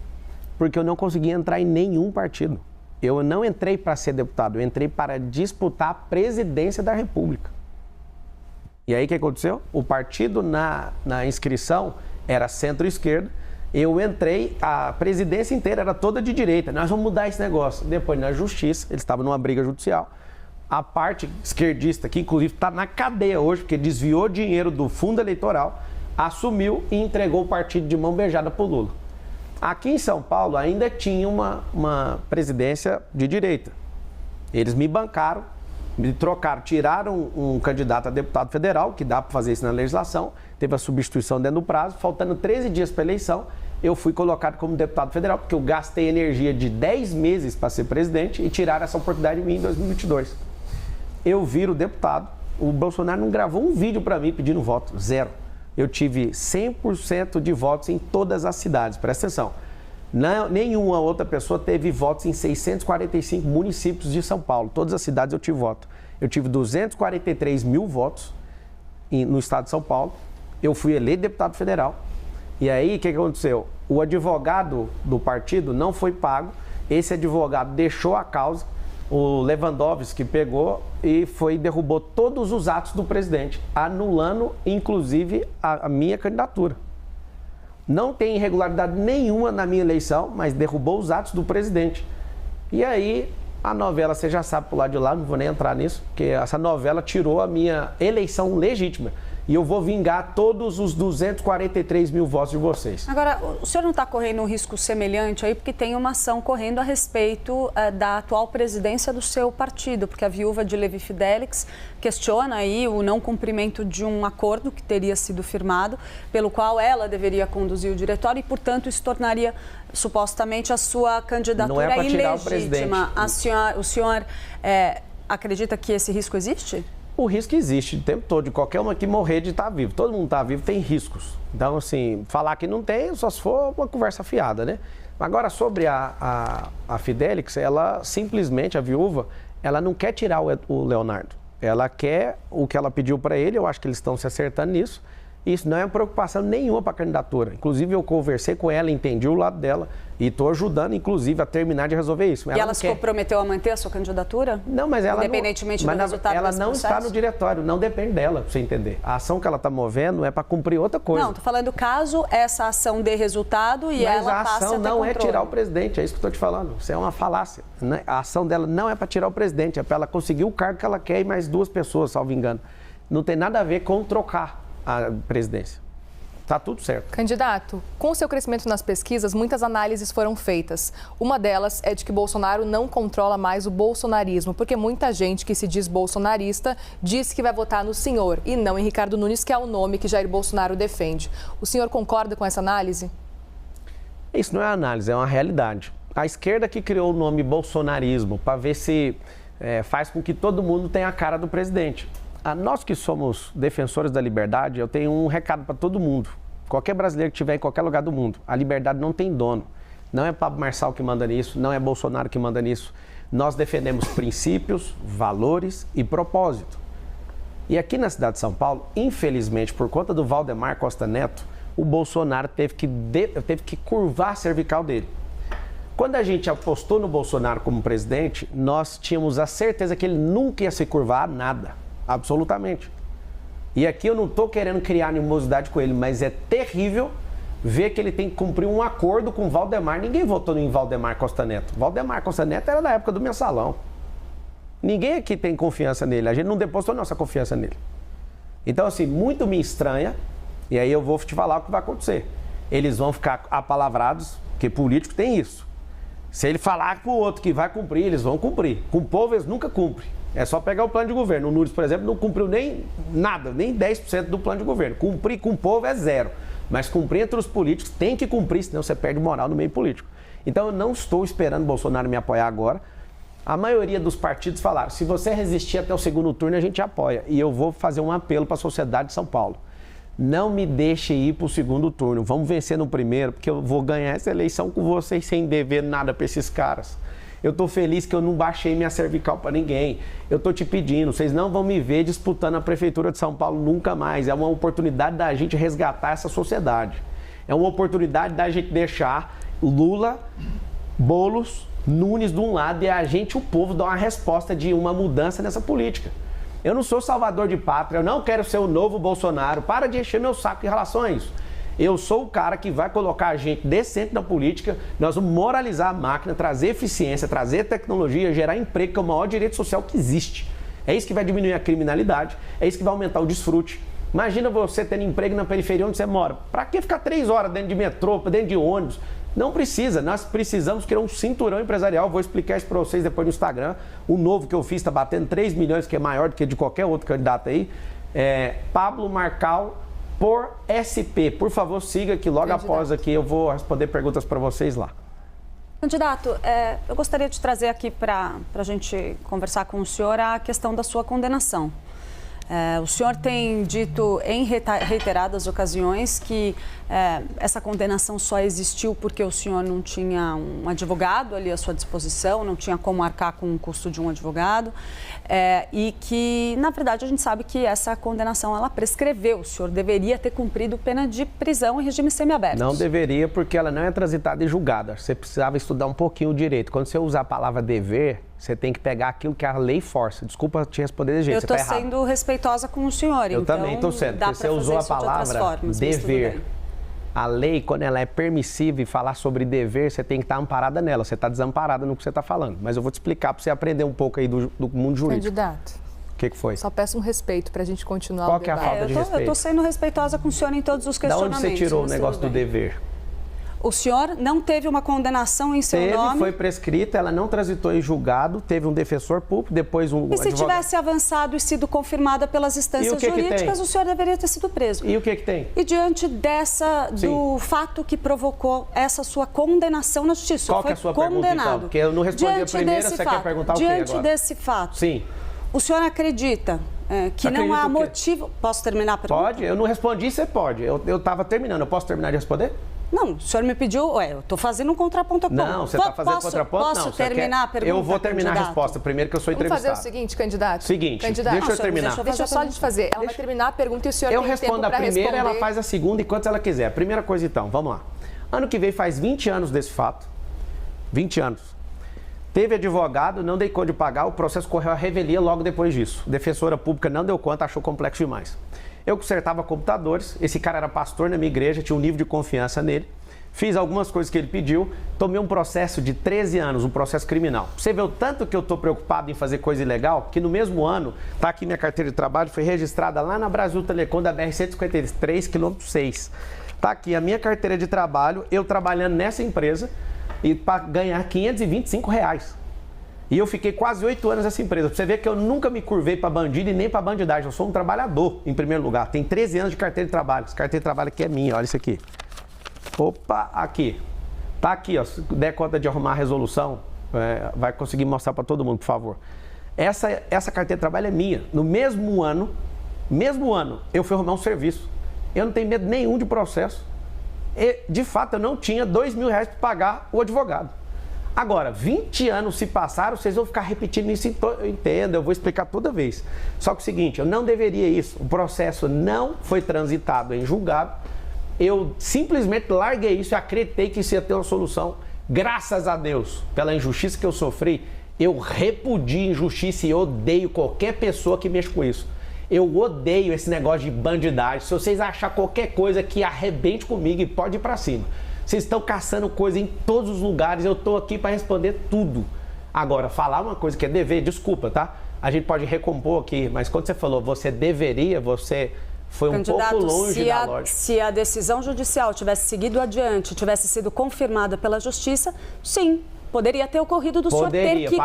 porque eu não consegui entrar em nenhum partido. Eu não entrei para ser deputado, eu entrei para disputar a presidência da República. E aí o que aconteceu? O partido na inscrição era centro-esquerda, eu entrei, a presidência inteira era toda de direita. Nós vamos mudar esse negócio. Depois, na justiça, eles estavam numa briga judicial. A parte esquerdista, que inclusive está na cadeia hoje, porque desviou dinheiro do fundo eleitoral, assumiu e entregou o partido de mão beijada para o Lula. Aqui em São Paulo ainda tinha uma presidência de direita. Eles me bancaram, me trocaram, tiraram um candidato a deputado federal, que dá para fazer isso na legislação, teve a substituição dentro do prazo, faltando 13 dias para a eleição, eu fui colocado como deputado federal, porque eu gastei energia de 10 meses para ser presidente e tiraram essa oportunidade de mim em 2022. Eu viro deputado, o Bolsonaro não gravou um vídeo para mim pedindo voto, 0. Eu tive 100% de votos em todas as cidades, presta atenção. Nenhuma outra pessoa teve votos em 645 municípios de São Paulo. Todas as cidades eu tive voto. Eu tive 243 mil votos no estado de São Paulo. Eu fui eleito deputado federal. E aí, o que aconteceu? O advogado do partido não foi pago. Esse advogado deixou a causa. O Lewandowski pegou e derrubou todos os atos do presidente, anulando, inclusive, a minha candidatura. Não tem irregularidade nenhuma na minha eleição, mas derrubou os atos do presidente. E aí, a novela, você já sabe por lá de lá, não vou nem entrar nisso, porque essa novela tirou a minha eleição legítima. E eu vou vingar todos os 243 mil votos de vocês. Agora, o senhor não está correndo um risco semelhante aí, porque tem uma ação correndo a respeito da atual presidência do seu partido, porque a viúva de Levi Fidelix questiona aí o não cumprimento de um acordo que teria sido firmado, pelo qual ela deveria conduzir o diretório e, portanto, isso tornaria supostamente a sua candidatura ilegítima. O senhor acredita que esse risco existe? O risco existe o tempo todo, de qualquer uma que morrer de estar vivo. Todo mundo está vivo, tem riscos. Então, assim, falar que não tem, só se for uma conversa fiada, né? Agora, sobre a Fidelix, ela simplesmente, a viúva, ela não quer tirar o Leonardo. Ela quer o que ela pediu para ele, eu acho que eles estão se acertando nisso. Isso não é uma preocupação nenhuma para a candidatura. Inclusive, eu conversei com ela, entendi o lado dela e estou ajudando, inclusive, a terminar de resolver isso. E ela se comprometeu a manter a sua candidatura? Não, mas ela independentemente do resultado ela desse não processo? está no diretório, não depende dela, para você entender. A ação que ela está movendo é para cumprir outra coisa. Não, estou falando caso essa ação dê resultado e mas ela passe a ter controle. Mas a ação não é tirar o presidente, é isso que eu estou te falando. Isso é uma falácia. Né? A ação dela não é para tirar o presidente, é para ela conseguir o cargo que ela quer e mais 2 pessoas, salvo engano. Não tem nada a ver com trocar a presidência. Está tudo certo. Candidato, com o seu crescimento nas pesquisas, muitas análises foram feitas. Uma delas é de que Bolsonaro não controla mais o bolsonarismo, porque muita gente que se diz bolsonarista diz que vai votar no senhor e não em Ricardo Nunes, que é o nome que Jair Bolsonaro defende. O senhor concorda com essa análise? Isso não é análise, é uma realidade. A esquerda que criou o nome bolsonarismo para ver se faz com que todo mundo tenha a cara do presidente. Nós que somos defensores da liberdade, eu tenho um recado para todo mundo. Qualquer brasileiro que estiver em qualquer lugar do mundo, a liberdade não tem dono. Não é Pablo Marçal que manda nisso, não é Bolsonaro que manda nisso. Nós defendemos princípios, valores e propósito. E aqui na cidade de São Paulo, infelizmente, por conta do Valdemar Costa Neto, o Bolsonaro teve que curvar a cervical dele. Quando a gente apostou no Bolsonaro como presidente, nós tínhamos a certeza que ele nunca ia se curvar a nada. Absolutamente. E aqui eu não estou querendo criar animosidade com ele, mas é terrível ver que ele tem que cumprir um acordo com o Valdemar. Ninguém votou em Valdemar Costa Neto. Valdemar Costa Neto era da época do Mensalão. Ninguém aqui tem confiança nele. A gente não depositou nossa confiança nele. Então, assim, muito me estranha, e aí eu vou te falar o que vai acontecer. Eles vão ficar apalavrados, porque político tem isso. Se ele falar para o outro que vai cumprir, eles vão cumprir. Com o povo, eles nunca cumprem. É só pegar o plano de governo. O Nunes, por exemplo, não cumpriu nem nada, nem 10% do plano de governo. Cumprir com o povo é 0. Mas cumprir entre os políticos tem que cumprir, senão você perde moral no meio político. Então eu não estou esperando o Bolsonaro me apoiar agora. A maioria dos partidos falaram, se você resistir até o segundo turno, a gente apoia. E eu vou fazer um apelo para a sociedade de São Paulo. Não me deixe ir para o segundo turno. Vamos vencer no primeiro, porque eu vou ganhar essa eleição com vocês sem dever nada para esses caras. Eu estou feliz que eu não baixei minha cervical para ninguém. Eu estou te pedindo, vocês não vão me ver disputando a Prefeitura de São Paulo nunca mais. É uma oportunidade da gente resgatar essa sociedade. É uma oportunidade da gente deixar Lula, Boulos, Nunes de um lado e a gente, o povo, dar uma resposta de uma mudança nessa política. Eu não sou salvador de pátria, eu não quero ser o novo Bolsonaro. Para de encher meu saco em relação a isso. Eu sou o cara que vai colocar a gente decente na política, nós vamos moralizar a máquina, trazer eficiência, trazer tecnologia, gerar emprego, que é o maior direito social que existe. É isso que vai diminuir a criminalidade, é isso que vai aumentar o desfrute. Imagina você tendo emprego na periferia onde você mora. Para que ficar 3 horas dentro de metrô, dentro de ônibus? Não precisa, nós precisamos criar um cinturão empresarial, vou explicar isso para vocês depois no Instagram. O novo que eu fiz está batendo 3 milhões, que é maior do que de qualquer outro candidato aí. Pablo Marcal por SP. Por favor, siga que logo após aqui eu vou responder perguntas para vocês lá. Candidato, eu gostaria de trazer aqui para a gente conversar com o senhor a questão da sua condenação. O senhor tem dito em reiteradas ocasiões que essa condenação só existiu porque o senhor não tinha um advogado ali à sua disposição, não tinha como arcar com o custo de um advogado, e que, na verdade, a gente sabe que essa condenação ela prescreveu. O senhor deveria ter cumprido pena de prisão em regime semiaberto. Não deveria, porque ela não é transitada e julgada. Você precisava estudar um pouquinho o direito. Quando você usar a palavra dever, você tem que pegar aquilo que a lei força. Desculpa te responder de jeito, você está errado. Eu estou sendo respeitosa com o senhor, eu então também estou sendo, porque você usou a palavra dever. A lei, quando ela é permissiva e falar sobre dever, você tem que estar amparada nela. Você está desamparada no que você está falando. Mas eu vou te explicar para você aprender um pouco aí do mundo jurídico. Candidato. O que foi? Só peço um respeito para a gente continuar. Qual que é a falta de respeito? Eu estou sendo respeitosa com o senhor em todos os questionamentos. Da onde você tirou o negócio do dever? O senhor não teve uma condenação em seu nome? Foi prescrita, ela não transitou em julgado, teve um defensor público, depois um E se tivesse avançado e sido confirmada pelas instâncias jurídicas, o senhor deveria ter sido preso. E o que tem? E diante do fato que provocou essa sua condenação na justiça, Qual que é a sua pergunta, então? Porque eu não respondi a primeira, você quer perguntar o quê agora? Diante desse fato, sim. O senhor acredita que não há motivo... Posso terminar a pergunta? Pode, eu não respondi, você pode. Eu estava terminando, eu posso terminar de responder? Não, o senhor me pediu, eu estou fazendo um contraponto. Não, você está fazendo contraponto? Posso terminar a pergunta, Eu vou terminar a resposta primeiro, que eu sou entrevistado. Vamos fazer o seguinte, candidato. Deixa eu terminar. Deixa eu só lhe fazer. Ela vai terminar a pergunta e o senhor tem tempo para responder. Eu respondo a primeira, ela faz a segunda, enquanto ela quiser. Primeira coisa, então, vamos lá. Ano que vem faz 20 anos desse fato. 20 anos. Teve advogado, não dei conta de pagar, o processo correu à revelia logo depois disso. Defensora pública não deu conta, achou complexo demais. Eu consertava computadores, esse cara era pastor na minha igreja, tinha um nível de confiança nele. Fiz algumas coisas que ele pediu, tomei um processo de 13 anos, um processo criminal. Você vê o tanto que eu estou preocupado em fazer coisa ilegal, que no mesmo ano, está aqui minha carteira de trabalho, foi registrada lá na Brasil Telecom da BR-153, quilômetro 6. Está aqui a minha carteira de trabalho, eu trabalhando nessa empresa, e para ganhar R$525. E eu fiquei quase 8 anos nessa empresa. Você vê que eu nunca me curvei para bandido e nem para bandidagem. Eu sou um trabalhador, em primeiro lugar. Tem 13 anos de carteira de trabalho. Essa carteira de trabalho aqui é minha, olha isso aqui. Opa, aqui. Tá aqui, ó. Se der conta de arrumar a resolução, vai conseguir mostrar para todo mundo, por favor. Essa carteira de trabalho é minha. No mesmo ano, eu fui arrumar um serviço. Eu não tenho medo nenhum de processo. E, de fato, eu não tinha R$2.000 para pagar o advogado. Agora, 20 anos se passaram, vocês vão ficar repetindo isso, eu entendo, eu vou explicar toda vez. Só que é o seguinte, eu não deveria isso. O processo não foi transitado em julgado. Eu simplesmente larguei isso e acreditei que isso ia ter uma solução. Graças a Deus, pela injustiça que eu sofri, eu repudio injustiça e odeio qualquer pessoa que mexa com isso. Eu odeio esse negócio de bandidagem. Se vocês acharem qualquer coisa que arrebente comigo, e pode ir pra cima. Vocês estão caçando coisa em todos os lugares, eu tô aqui para responder tudo. Agora, falar uma coisa que é dever, desculpa, tá? A gente pode recompor aqui, mas quando você falou você deveria, você... Foi um pouco longe da lógica. Se a decisão judicial tivesse seguido adiante, tivesse sido confirmada pela Justiça, sim, poderia ter ocorrido do senhor ter que...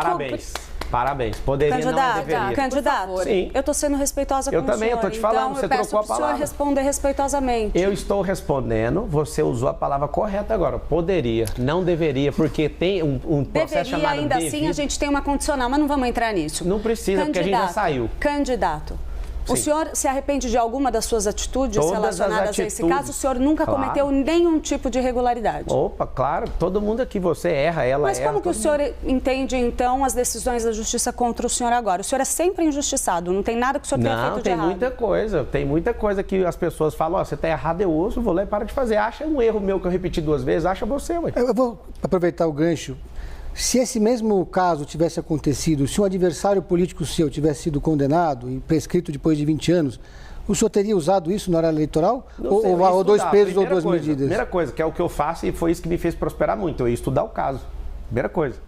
Parabéns. Poderia, candidato, não deveria. Candidato, sim. Eu estou sendo respeitosa com o senhor. Eu também, eu estou te falando, então, você trocou a palavra. Eu peço para o senhor responder respeitosamente. Eu estou respondendo, você usou a palavra correta agora. Poderia, não deveria, porque tem um processo chamado ainda devido. Assim, a gente tem uma condicional, mas não vamos entrar nisso. Não precisa, porque a gente já saiu. Candidato. Sim. O senhor se arrepende de alguma das suas atitudes relacionadas a esse caso? O senhor nunca cometeu nenhum tipo de irregularidade? Opa, claro. Todo mundo aqui, você erra, ela erra. Mas como que o senhor entende, então, as decisões da Justiça contra o senhor agora? O senhor é sempre injustiçado, não tem nada que o senhor tenha feito de errado. Não, tem muita coisa que as pessoas falam, você está errado, eu ouço, vou lá e para de fazer. Acha um erro meu que eu repeti 2 vezes, acha você, ué. Eu vou aproveitar o gancho. Se esse mesmo caso tivesse acontecido, se um adversário político seu tivesse sido condenado e prescrito depois de 20 anos, o senhor teria usado isso na hora eleitoral? Ou 2 pesos ou 2 medidas? Primeira coisa, que é o que eu faço e foi isso que me fez prosperar muito, eu ia estudar o caso. Primeira coisa.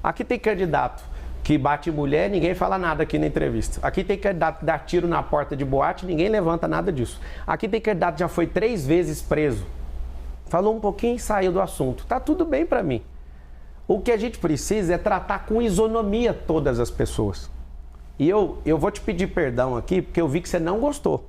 Aqui tem candidato que bate mulher, ninguém fala nada aqui na entrevista. Aqui tem candidato que dá tiro na porta de boate, ninguém levanta nada disso. Aqui tem candidato que já foi 3 vezes preso. Falou um pouquinho e saiu do assunto. Tá tudo bem para mim. O que a gente precisa é tratar com isonomia todas as pessoas. E eu vou te pedir perdão aqui, porque eu vi que você não gostou.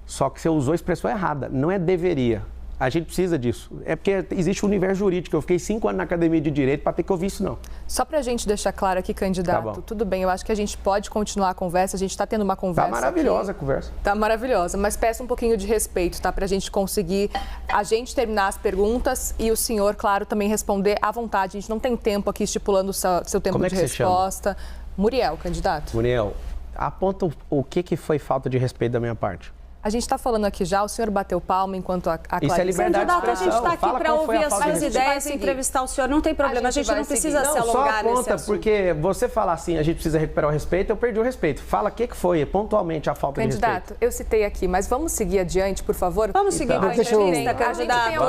Só que você usou a expressão errada. Não é deveria. A gente precisa disso. É porque existe um universo jurídico. Eu fiquei 5 anos na academia de direito para ter que ouvir isso, não. Só para a gente deixar claro aqui, candidato, tudo bem, eu acho que a gente pode continuar a conversa, a gente está tendo uma conversa. Tá maravilhosa a conversa. Tá maravilhosa, mas peço um pouquinho de respeito, tá? Para a gente conseguir, a gente terminar as perguntas e o senhor, claro, também responder à vontade. A gente não tem tempo aqui estipulando o seu tempo de resposta. Muriel, candidato. Muriel, aponta o que foi falta de respeito da minha parte. A gente está falando aqui já, o senhor bateu palma enquanto a Clarice... Isso é liberdade de expressão. A gente está aqui para ouvir as suas ideias e entrevistar o senhor. Não tem problema, a gente não precisa se alongar nesse assunto. Só aponta, porque você falar assim, a gente precisa recuperar o respeito, eu perdi o respeito. Fala o que foi pontualmente a falta de respeito. Candidato, eu citei aqui, mas vamos seguir adiante, por favor? Vamos seguir com a entrevista, candidato.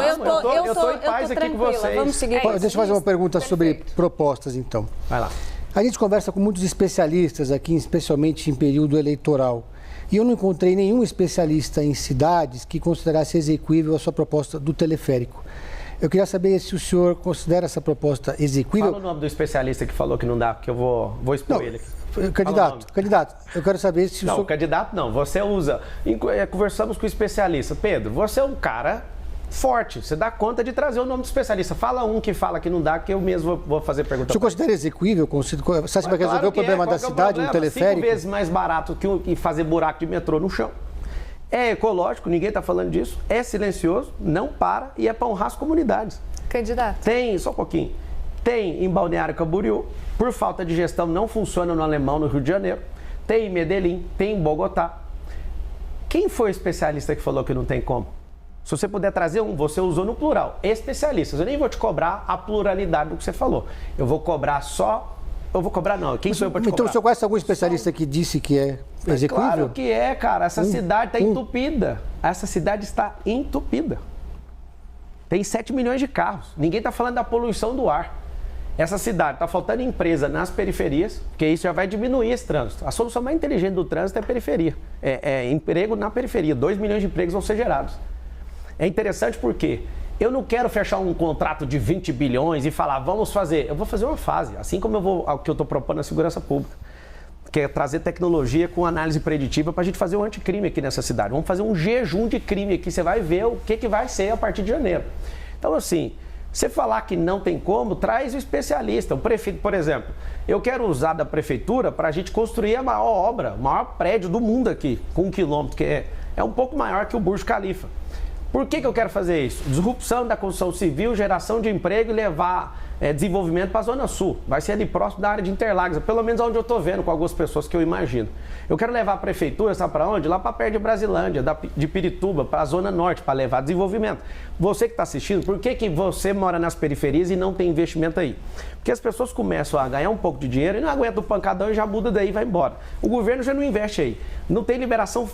Eu estou em paz aqui com vocês. Vamos seguir. Deixa eu fazer uma pergunta sobre propostas, então. Vai lá. A gente conversa com muitos especialistas aqui, especialmente em período eleitoral. E eu não encontrei nenhum especialista em cidades que considerasse execuível a sua proposta do teleférico. Eu queria saber se o senhor considera essa proposta exequível. Fala o nome do especialista que falou que não dá, porque eu vou expor ele aqui. Candidato, eu quero saber se o senhor... Não, candidato não, você usa... Conversamos com o especialista. Pedro, você é um cara forte, você dá conta de trazer o nome do especialista. Fala um que fala que não dá, que eu mesmo vou fazer pergunta. O senhor considera exequível? Você acha que vai resolver o problema da cidade, um teleférico? 5 vezes mais barato que fazer buraco de metrô no chão. É ecológico, ninguém está falando disso. É silencioso, não para e é para honrar as comunidades. Candidato. Tem, só um pouquinho. Tem em Balneário Camboriú, por falta de gestão não funciona no Alemão, no Rio de Janeiro. Tem em Medellín, tem em Bogotá. Quem foi o especialista que falou que não tem como? Se você puder trazer um, você usou no plural, especialistas. Eu nem vou te cobrar a pluralidade do que você falou. Eu vou cobrar só... Eu vou cobrar não, quem sou eu para te cobrar? Então o senhor conhece algum especialista que disse que é execuível? Claro que é, cara. Essa cidade está entupida. Essa cidade está entupida. Tem 7 milhões de carros. Ninguém está falando da poluição do ar. Essa cidade está faltando empresa nas periferias, porque isso já vai diminuir esse trânsito. A solução mais inteligente do trânsito é a periferia. É emprego na periferia. 2 milhões de empregos vão ser gerados. É interessante porque eu não quero fechar um contrato de 20 bilhões e falar, vamos fazer. Eu vou fazer uma fase, assim como o que eu estou propondo na segurança pública, que é trazer tecnologia com análise preditiva para a gente fazer um anticrime aqui nessa cidade. Vamos fazer um jejum de crime aqui, você vai ver o que vai ser a partir de janeiro. Então, assim, você falar que não tem como, traz o especialista. O prefeito, por exemplo, eu quero usar da prefeitura para a gente construir a maior obra, o maior prédio do mundo aqui, com 1 quilômetro, que é um pouco maior que o Burj Khalifa. Por que eu quero fazer isso? Disrupção da construção civil, geração de emprego e levar desenvolvimento para a Zona Sul. Vai ser ali próximo da área de Interlagos, pelo menos onde eu estou vendo com algumas pessoas que eu imagino. Eu quero levar a prefeitura, sabe para onde? Lá para perto de Brasilândia, de Pirituba, para a Zona Norte, para levar desenvolvimento. Você que está assistindo, por que você mora nas periferias e não tem investimento aí? Porque as pessoas começam a ganhar um pouco de dinheiro e não aguentam o pancadão e já muda daí e vai embora. O governo já não investe aí. Não tem liberação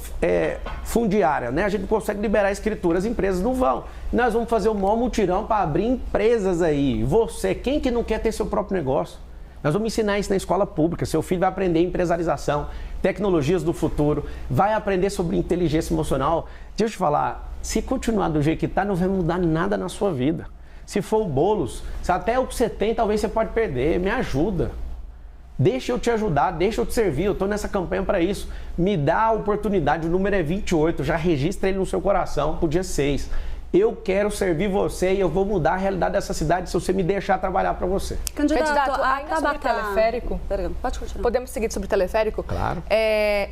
fundiária, né? A gente não consegue liberar a escritura, as empresas não vão. Nós vamos fazer um maior mutirão para abrir empresas aí. Você, quem que não quer ter seu próprio negócio? Nós vamos ensinar isso na escola pública. Seu filho vai aprender empresarização, tecnologias do futuro, vai aprender sobre inteligência emocional. Deixa eu te falar, se continuar do jeito que está, não vai mudar nada na sua vida. Se for o Boulos, se até o que você tem, talvez você pode perder. Me ajuda. Deixa eu te ajudar, deixa eu te servir. Eu estou nessa campanha para isso. Me dá a oportunidade, o número é 28, já registra ele no seu coração para o dia 6. Eu quero servir você e eu vou mudar a realidade dessa cidade se você me deixar trabalhar para você. Candidato, ainda sobre teleférico, pode continuar. Podemos seguir sobre teleférico? Claro.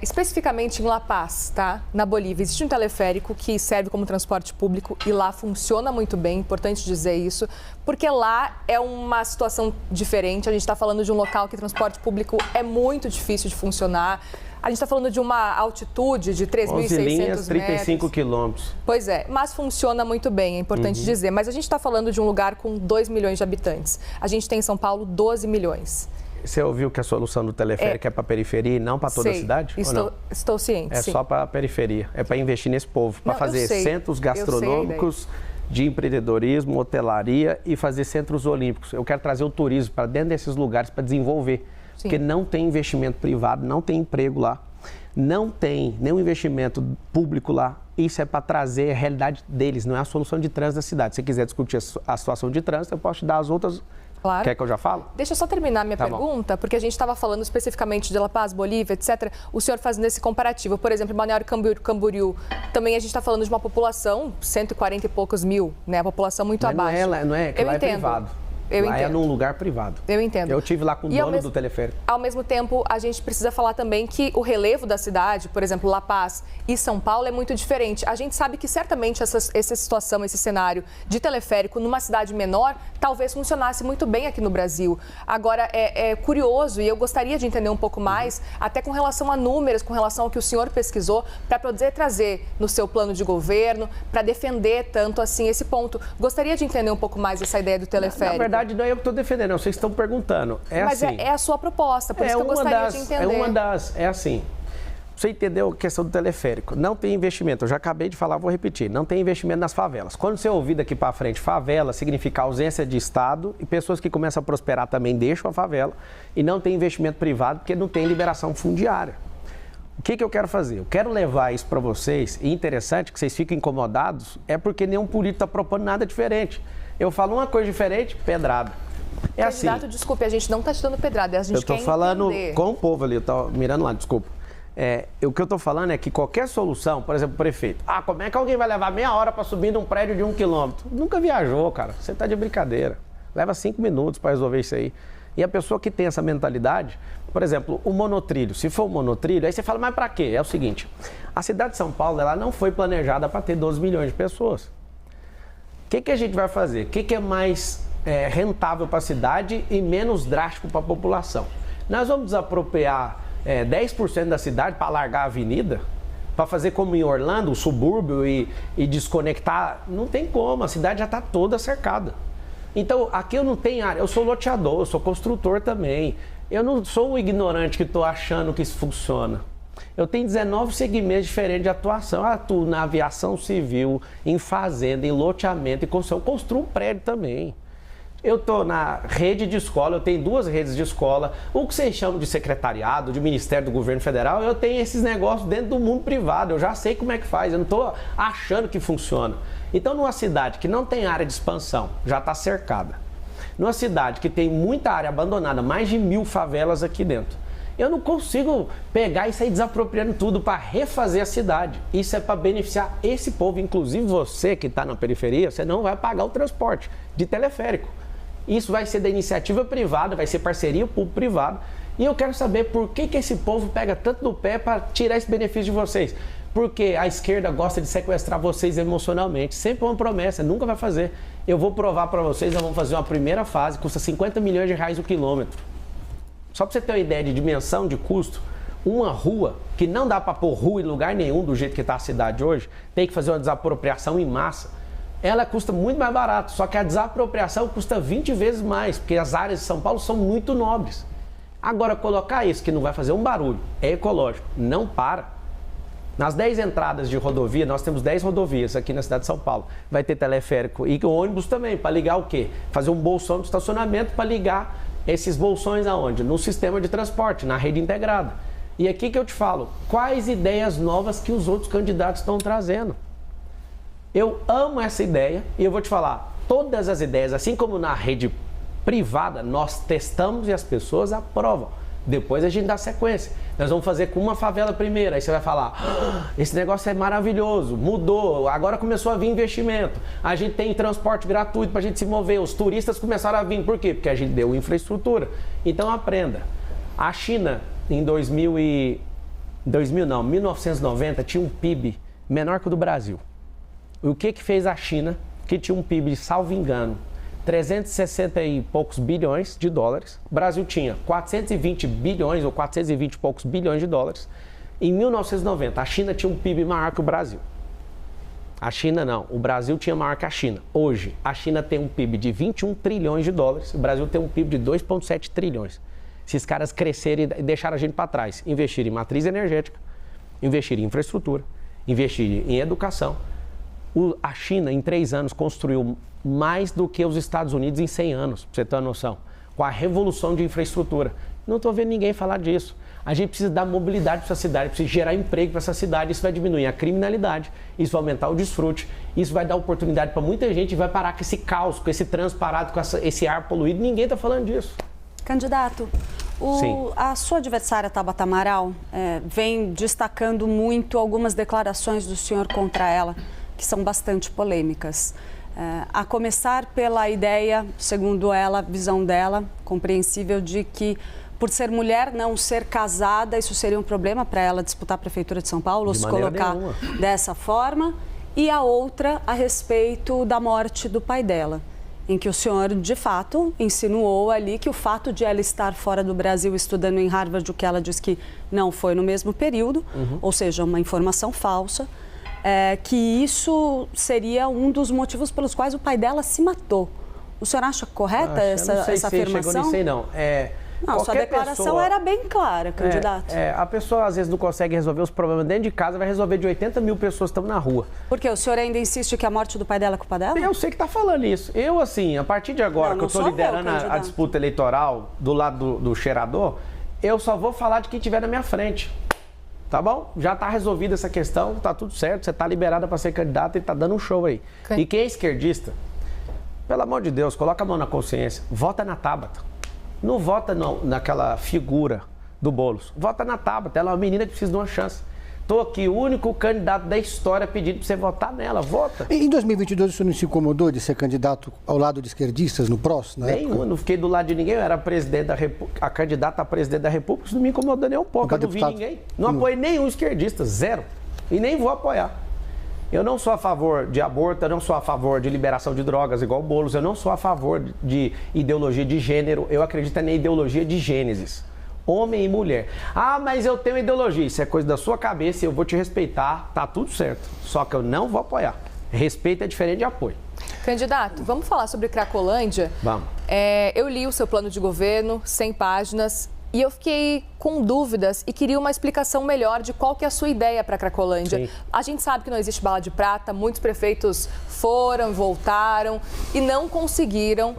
Especificamente em La Paz, tá? Na Bolívia, existe um teleférico que serve como transporte público e lá funciona muito bem, importante dizer isso, porque lá é uma situação diferente. A gente está falando de um local que transporte público é muito difícil de funcionar. A gente está falando de uma altitude de 3.600 metros. 35 quilômetros. Pois é, mas funciona muito bem, é importante dizer. Mas a gente está falando de um lugar com 2 milhões de habitantes. A gente tem em São Paulo 12 milhões. Você ouviu que a solução do teleférico é para a periferia e não para toda a cidade? Estou ciente, sim. Só para a periferia. É para investir nesse povo, para fazer centros gastronômicos de empreendedorismo, hotelaria e fazer centros olímpicos. Eu quero trazer o turismo para dentro desses lugares para desenvolver. Sim. Porque não tem investimento privado, não tem emprego lá, não tem nenhum investimento público lá. Isso é para trazer a realidade deles, não é a solução de trânsito da cidade. Se você quiser discutir a situação de trânsito, eu posso te dar as outras. Claro. Quer que eu já falo? Deixa eu só terminar minha pergunta, porque a gente estava falando especificamente de La Paz, Bolívia, etc. O senhor fazendo esse comparativo. Por exemplo, em Balneário Camboriú, também a gente está falando de uma população, 140 e poucos mil, né? A população muito abaixo. Não é que lá é privado. Lá é num lugar privado. Eu entendo. Eu estive lá com o dono do teleférico. Ao mesmo tempo, a gente precisa falar também que o relevo da cidade, por exemplo, La Paz e São Paulo, é muito diferente. A gente sabe que certamente essa situação, esse cenário de teleférico numa cidade menor, talvez funcionasse muito bem aqui no Brasil. Agora, é curioso e eu gostaria de entender um pouco mais, até com relação a números, com relação ao que o senhor pesquisou, para poder trazer no seu plano de governo, para defender tanto assim esse ponto. Gostaria de entender um pouco mais essa ideia do teleférico. Na verdade, não é eu que estou defendendo, não. Vocês estão perguntando. Mas assim, é a sua proposta, por isso que eu gostaria de entender. É assim. Você entendeu a questão do teleférico? Não tem investimento. Eu já acabei de falar, vou repetir. Não tem investimento nas favelas. Quando você ouvir daqui para frente, favela significa ausência de Estado e pessoas que começam a prosperar também deixam a favela e não tem investimento privado porque não tem liberação fundiária. O que eu quero fazer? Eu quero levar isso para vocês e interessante que vocês fiquem incomodados é porque nenhum político está propondo nada diferente. Eu falo uma coisa diferente, pedrada. É assim. Candidato, desculpe, a gente não está te dando pedrada, a gente quer entender. Eu tô falando com o povo ali, eu tô mirando lá, desculpa. O que eu tô falando é que qualquer solução, por exemplo, o prefeito, como é que alguém vai levar meia hora para subir num prédio de 1 quilômetro? Nunca viajou, cara, você tá de brincadeira. Leva 5 minutos para resolver isso aí. E a pessoa que tem essa mentalidade, por exemplo, o monotrilho, se for um monotrilho, aí você fala, mas para quê? É o seguinte, a cidade de São Paulo, ela não foi planejada para ter 12 milhões de pessoas. O que a gente vai fazer? O que é mais rentável para a cidade e menos drástico para a população? Nós vamos desapropriar 10% da cidade para alargar a avenida? Para fazer como em Orlando, o subúrbio e desconectar? Não tem como, a cidade já está toda cercada. Então, aqui eu não tenho área, eu sou loteador, eu sou construtor também. Eu não sou um ignorante que estou achando que isso funciona. Eu tenho 19 segmentos diferentes de atuação. Eu atuo na aviação civil, em fazenda, em loteamento e construção. Eu construo um prédio também. Eu estou na rede de escola, eu tenho 2 redes de escola. O que vocês chamam de secretariado, de Ministério do Governo Federal, eu tenho esses negócios dentro do mundo privado. Eu já sei como é que faz, eu não estou achando que funciona. Então, numa cidade que não tem área de expansão, já está cercada. Numa cidade que tem muita área abandonada, mais de 1000 favelas aqui dentro. Eu não consigo pegar e sair desapropriando tudo para refazer a cidade. Isso é para beneficiar esse povo, inclusive você que está na periferia, você não vai pagar o transporte de teleférico. Isso vai ser da iniciativa privada, vai ser parceria público-privada. E eu quero saber por que esse povo pega tanto no pé para tirar esse benefício de vocês. Porque a esquerda gosta de sequestrar vocês emocionalmente. Sempre uma promessa, nunca vai fazer. Eu vou provar para vocês, nós vamos fazer uma primeira fase, custa 50 milhões de reais o quilômetro. Só para você ter uma ideia de dimensão de custo, uma rua, que não dá para pôr rua em lugar nenhum do jeito que está a cidade hoje, tem que fazer uma desapropriação em massa. Ela custa muito mais barato, só que a desapropriação custa 20 vezes mais, porque as áreas de São Paulo são muito nobres. Agora, colocar isso, que não vai fazer um barulho, é ecológico, não para. Nas 10 entradas de rodovia, nós temos 10 rodovias aqui na cidade de São Paulo. Vai ter teleférico e ônibus também, para ligar o quê? Fazer um bolsão de estacionamento para ligar esses bolsões aonde? No sistema de transporte, na rede integrada. E aqui que eu te falo, quais ideias novas que os outros candidatos estão trazendo? Eu amo essa ideia e eu vou te falar, todas as ideias, assim como na rede privada, nós testamos e as pessoas aprovam. Depois a gente dá sequência. Nós vamos fazer com uma favela primeiro. Aí você vai falar, esse negócio é maravilhoso, mudou, agora começou a vir investimento. A gente tem transporte gratuito para a gente se mover. Os turistas começaram a vir. Por quê? Porque a gente deu infraestrutura. Então aprenda. A China, em 1990, tinha um PIB menor que o do Brasil. O que fez a China, que tinha um PIB, salvo engano, 360 e poucos bilhões de dólares. O Brasil tinha 420 bilhões ou 420 e poucos bilhões de dólares. Em 1990, a China tinha um PIB maior que o Brasil. A China não, o Brasil tinha maior que a China. Hoje, a China tem um PIB de 21 trilhões de dólares, o Brasil tem um PIB de 2,7 trilhões. Esses caras crescerem e deixaram a gente para trás. Investir em matriz energética, investir em infraestrutura, investir em educação. A China, em 3 anos, construiu mais do que os Estados Unidos em 100 anos, para você ter uma noção, com a revolução de infraestrutura. Não estou vendo ninguém falar disso. A gente precisa dar mobilidade para essa cidade, precisa gerar emprego para essa cidade, isso vai diminuir a criminalidade, isso vai aumentar o desfrute, isso vai dar oportunidade para muita gente e vai parar com esse caos, com esse trânsito parado, com esse ar poluído. Ninguém está falando disso. Candidato, a sua adversária, Tabata Amaral, vem destacando muito algumas declarações do senhor contra ela, que são bastante polêmicas. A começar pela ideia, segundo ela, visão dela, compreensível, de que por ser mulher, não ser casada, isso seria um problema para ela disputar a Prefeitura de São Paulo, ou se colocar dessa forma. E a outra a respeito da morte do pai dela, em que o senhor, de fato, insinuou ali que o fato de ela estar fora do Brasil estudando em Harvard, o que ela diz que não foi no mesmo período, ou seja, uma informação falsa, que isso seria um dos motivos pelos quais o pai dela se matou. O senhor acha correta essa afirmação? Chegou nisso aí, não. Não, sua declaração era bem clara, candidato. A pessoa às vezes não consegue resolver os problemas dentro de casa, vai resolver de 80 mil pessoas que estão na rua. Por quê? O senhor ainda insiste que a morte do pai dela é culpa dela? Eu sei que está falando isso. Eu, assim, a partir de agora que eu estou liderando a disputa eleitoral do lado do cheirador, eu só vou falar de quem estiver na minha frente. Tá bom? Já está resolvida essa questão, tá tudo certo, você está liberada para ser candidata e está dando um show aí. E quem é esquerdista, Pelo amor de Deus, coloca a mão na consciência. Vota na Tabata. Não vota naquela figura do Boulos. Vota na Tabata. Ela é uma menina que precisa de uma chance. Estou aqui, o único candidato da história pedindo para você votar nela. Vota. Em 2022, o senhor não se incomodou de ser candidato ao lado de esquerdistas no PROS? Nenhum, não fiquei do lado de ninguém. Eu era presidente da República, a candidata a presidente da República. Isso não me incomodou nem um pouco. Eu não vi ninguém. Não apoiei nenhum esquerdista, zero. E nem vou apoiar. Eu não sou a favor de aborto, eu não sou a favor de liberação de drogas igual o Boulos, eu não sou a favor de ideologia de gênero, eu acredito na ideologia de Gênesis, homem e mulher. Ah, mas eu tenho ideologia, isso é coisa da sua cabeça e eu vou te respeitar, tá tudo certo, só que eu não vou apoiar. Respeito é diferente de apoio. Candidato, vamos falar sobre Cracolândia? Vamos. Eu li o seu plano de governo, 100 páginas, e eu fiquei com dúvidas e queria uma explicação melhor de qual que é a sua ideia para a Cracolândia. Sim. A gente sabe que não existe bala de prata, muitos prefeitos foram, voltaram e não conseguiram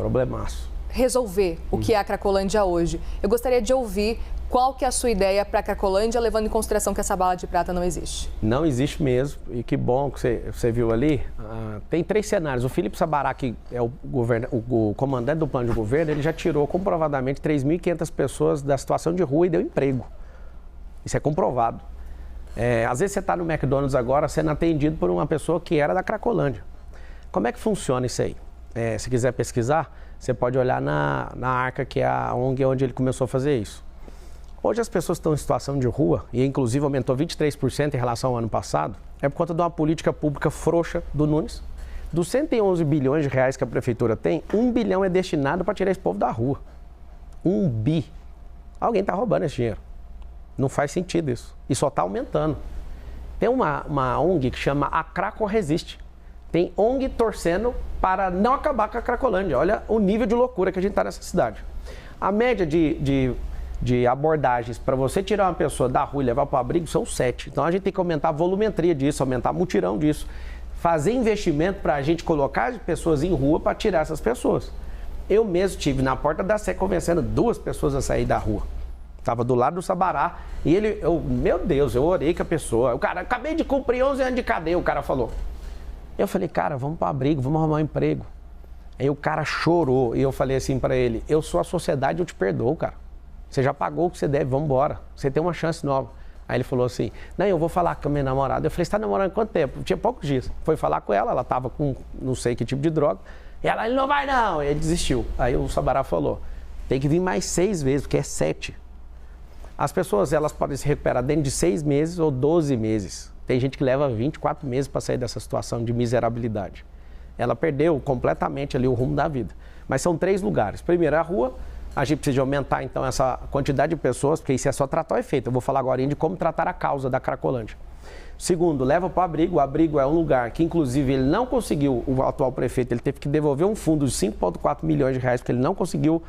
resolver o que é a Cracolândia hoje. Eu gostaria de ouvir qual que é a sua ideia para a Cracolândia, levando em consideração que essa bala de prata não existe. Não existe mesmo, e que bom que você viu ali. Tem 3 cenários. O Felipe Sabará, que é o comandante do plano de governo, ele já tirou comprovadamente 3.500 pessoas da situação de rua e deu emprego. Isso é comprovado. Às vezes você está no McDonald's agora sendo atendido por uma pessoa que era da Cracolândia. Como é que funciona isso aí? Se quiser pesquisar, você pode olhar na Arca, que é a ONG onde ele começou a fazer isso. Hoje as pessoas estão em situação de rua, e inclusive aumentou 23% em relação ao ano passado, é por conta de uma política pública frouxa do Nunes. Dos 111 bilhões de reais que a prefeitura tem, 1 bilhão é destinado para tirar esse povo da rua. 1 bi. Alguém está roubando esse dinheiro. Não faz sentido isso. E só está aumentando. Tem uma ONG que chama A Craco Resiste. Tem ONG torcendo para não acabar com a Cracolândia. Olha o nível de loucura que a gente está nessa cidade. A média de abordagens para você tirar uma pessoa da rua e levar para o abrigo são 7. Então a gente tem que aumentar a volumetria disso, aumentar a mutirão disso, fazer investimento para a gente colocar as pessoas em rua para tirar essas pessoas. Eu mesmo estive na porta da Sé convencendo 2 pessoas a sair da rua. Estava do lado do Sabará e meu Deus, eu orei com a pessoa. O cara, acabei de cumprir 11 anos de cadeia, o cara falou. Eu falei, cara, vamos para o abrigo, vamos arrumar um emprego. Aí o cara chorou e eu falei assim para ele, eu sou a sociedade, eu te perdoo, cara. Você já pagou o que você deve, vamos embora. Você tem uma chance nova. Aí ele falou assim, não, eu vou falar com a minha namorada. Eu falei, você está namorando há quanto tempo? Tinha poucos dias. Foi falar com ela estava com não sei que tipo de droga. E ela, ele não vai não. E ele desistiu. Aí o Sabará falou, tem que vir mais 6 vezes, porque é 7. As pessoas, elas podem se recuperar dentro de 6 meses ou 12 meses. Tem gente que leva 24 meses para sair dessa situação de miserabilidade. Ela perdeu completamente ali o rumo da vida. Mas são 3 lugares. Primeiro, a rua. A gente precisa aumentar, então, essa quantidade de pessoas, porque isso é só tratar o efeito. Eu vou falar agora de como tratar a causa da Cracolândia. Segundo, leva para o abrigo. O abrigo é um lugar que, inclusive, ele não conseguiu, o atual prefeito, ele teve que devolver um fundo de 5,4 milhões de reais, porque ele não conseguiu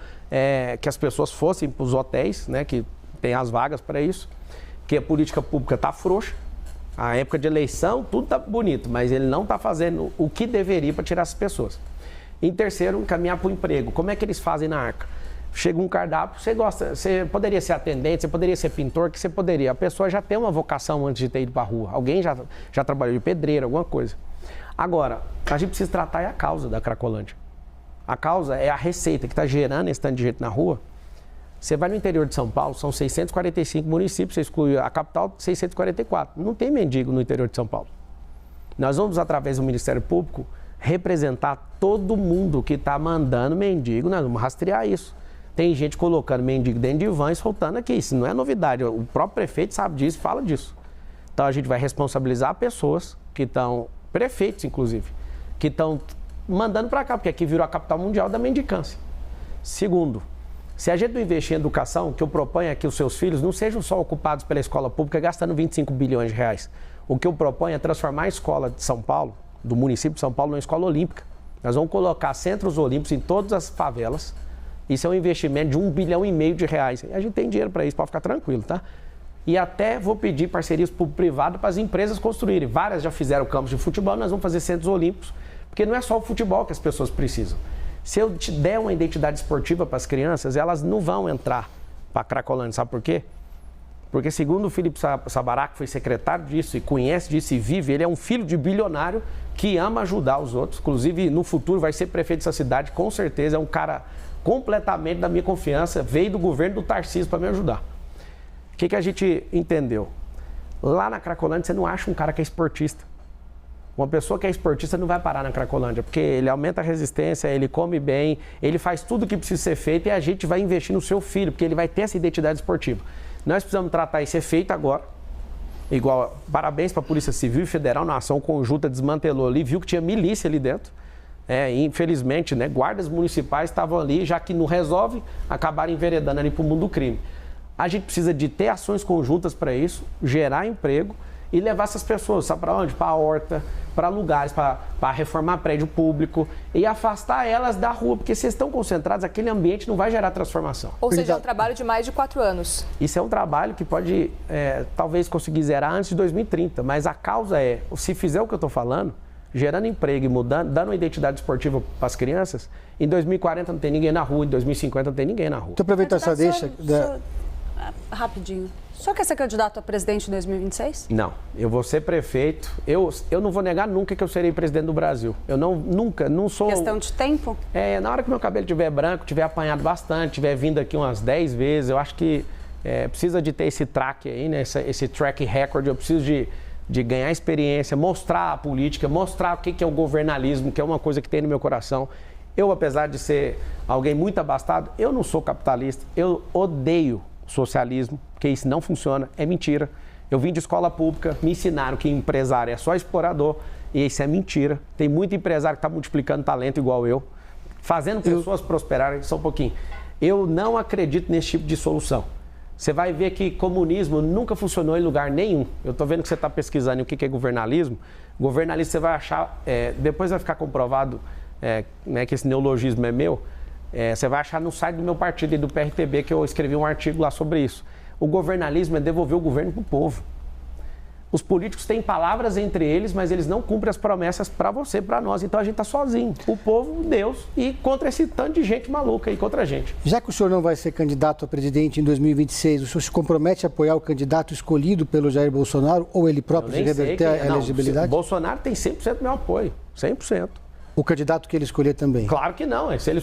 que as pessoas fossem para os hotéis, né, que tem as vagas para isso, que a política pública está frouxa. A época de eleição, tudo está bonito, mas ele não está fazendo o que deveria para tirar essas pessoas. Em terceiro, encaminhar para o emprego. Como é que eles fazem na Arca? Chega um cardápio, você poderia ser atendente, você poderia ser pintor, que você poderia. A pessoa já tem uma vocação antes de ter ido para a rua. Alguém já trabalhou de pedreiro, alguma coisa. Agora, a gente precisa tratar a causa da Cracolândia. A causa é a receita que está gerando esse tanto de gente na rua. Você vai no interior de São Paulo, são 645 municípios, você exclui a capital, 644. Não tem mendigo no interior de São Paulo. Nós vamos, através do Ministério Público, representar todo mundo que está mandando mendigo, nós vamos rastrear isso. Tem gente colocando mendigo dentro de van e soltando aqui. Isso não é novidade. O próprio prefeito sabe disso e fala disso. Então a gente vai responsabilizar pessoas que estão, prefeitos inclusive, que estão mandando para cá, porque aqui virou a capital mundial da mendicância. Segundo, se a gente não investir em educação, que eu proponho é que os seus filhos não sejam só ocupados pela escola pública gastando 25 bilhões de reais. O que eu proponho é transformar a escola de São Paulo, do município de São Paulo, numa escola olímpica. Nós vamos colocar centros olímpicos em todas as favelas. Isso é um investimento de 1,5 bilhão de reais. A gente tem dinheiro para isso, pode ficar tranquilo, tá? E até vou pedir parcerias público-privado para as empresas construírem. Várias já fizeram campos de futebol, nós vamos fazer centros olímpicos, porque não é só o futebol que as pessoas precisam. Se eu te der uma identidade esportiva para as crianças, elas não vão entrar para a Cracolândia, sabe por quê? Porque segundo o Felipe Sabará, que foi secretário disso e conhece disso e vive, ele é um filho de bilionário que ama ajudar os outros. Inclusive, no futuro vai ser prefeito dessa cidade, com certeza. É um cara completamente da minha confiança. Veio do governo do Tarcísio para me ajudar. O que a gente entendeu? Lá na Cracolândia, você não acha um cara que é esportista. Uma pessoa que é esportista não vai parar na Cracolândia, porque ele aumenta a resistência, ele come bem, ele faz tudo o que precisa ser feito e a gente vai investir no seu filho, porque ele vai ter essa identidade esportiva. Nós precisamos tratar esse efeito agora. Igual, parabéns para a Polícia Civil e Federal, na ação conjunta, desmantelou ali, viu que tinha milícia ali dentro. E, infelizmente, né, guardas municipais estavam ali, já que não resolve, acabaram enveredando ali para o mundo do crime. A gente precisa de ter ações conjuntas para isso, gerar emprego e levar essas pessoas, sabe para onde? Para a horta, para lugares, para reformar prédio público e afastar elas da rua, porque se estão concentrados, aquele ambiente não vai gerar transformação. Ou seja, é um trabalho de mais de 4 anos. Isso é um trabalho que pode, talvez, conseguir zerar antes de 2030, mas a causa é, se fizer o que eu estou falando, gerando emprego e mudando, dando uma identidade esportiva para as crianças, em 2040 não tem ninguém na rua, em 2050 não tem ninguém na rua. Então, aproveitar essa deixa... Rapidinho. O senhor quer ser candidato a presidente em 2026? Não, eu vou ser prefeito. Eu não vou negar nunca que eu serei presidente do Brasil. Eu não sou... Questão de tempo? Na hora que meu cabelo estiver branco, tiver apanhado bastante, tiver vindo aqui umas 10 vezes, eu acho que precisa de ter esse track aí, né? Esse track record, eu preciso de ganhar experiência, mostrar a política, mostrar o que é o governalismo, que é uma coisa que tem no meu coração. Eu, apesar de ser alguém muito abastado, eu não sou capitalista, eu odeio socialismo, porque isso não funciona, é mentira. Eu vim de escola pública, me ensinaram que empresário é só explorador, e isso é mentira. Tem muito empresário que está multiplicando talento igual eu, fazendo pessoas prosperarem, só um pouquinho. Eu não acredito nesse tipo de solução. Você vai ver que comunismo nunca funcionou em lugar nenhum. Eu estou vendo que você está pesquisando o que é governalismo. Governalismo você vai achar, depois vai ficar comprovado né, que esse neologismo é meu. Você vai achar no site do meu partido e do PRTB que eu escrevi um artigo lá sobre isso. O governalismo é devolver o governo para o povo. Os políticos têm palavras entre eles, mas eles não cumprem as promessas para você, para nós. Então a gente está sozinho. O povo, Deus, e contra esse tanto de gente maluca aí, contra a gente. Já que o senhor não vai ser candidato a presidente em 2026, o senhor se compromete a apoiar o candidato escolhido pelo Jair Bolsonaro ou ele próprio se reverter a elegibilidade? Bolsonaro tem 100% do meu apoio, 100%. O candidato que ele escolher também? Claro que não. Se ele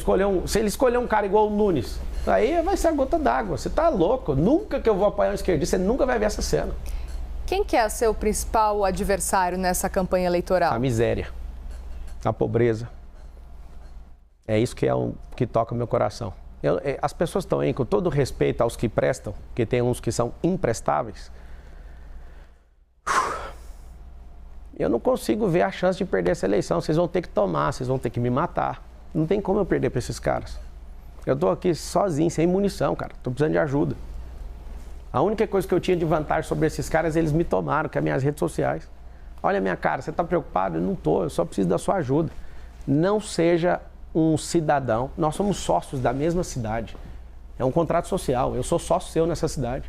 escolher um cara igual o Nunes, aí vai ser a gota d'água. Você tá louco. Nunca que eu vou apoiar um esquerdista, você nunca vai ver essa cena. Quem que é seu principal adversário nessa campanha eleitoral? A miséria, a pobreza. É isso que toca o meu coração. As pessoas estão aí, com todo respeito aos que prestam, porque tem uns que são imprestáveis. Eu não consigo ver a chance de perder essa eleição. Vocês vão ter que tomar, vocês vão ter que me matar. Não tem como eu perder para esses caras. Eu tô aqui sozinho, sem munição, cara. Tô precisando de ajuda. A única coisa que eu tinha de vantagem sobre esses caras, eles me tomaram, que é minhas redes sociais. Olha a minha cara, você tá preocupado? Eu não tô, eu só preciso da sua ajuda. Não seja um cidadão. Nós somos sócios da mesma cidade. É um contrato social. Eu sou sócio seu nessa cidade.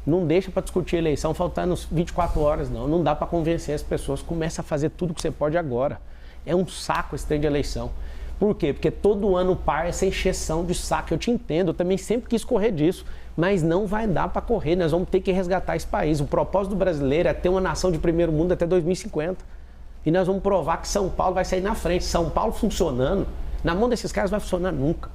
Não deixa para discutir a eleição faltando 24 horas, não. Não dá para convencer as pessoas. Começa a fazer tudo que você pode agora. É um saco esse trem de eleição. Por quê? Porque todo ano par essa encheção de saco. Eu te entendo, eu também sempre quis correr disso. Mas não vai dar para correr. Nós vamos ter que resgatar esse país. O propósito do brasileiro é ter uma nação de primeiro mundo até 2050. E nós vamos provar que São Paulo vai sair na frente. São Paulo funcionando, na mão desses caras vai funcionar nunca.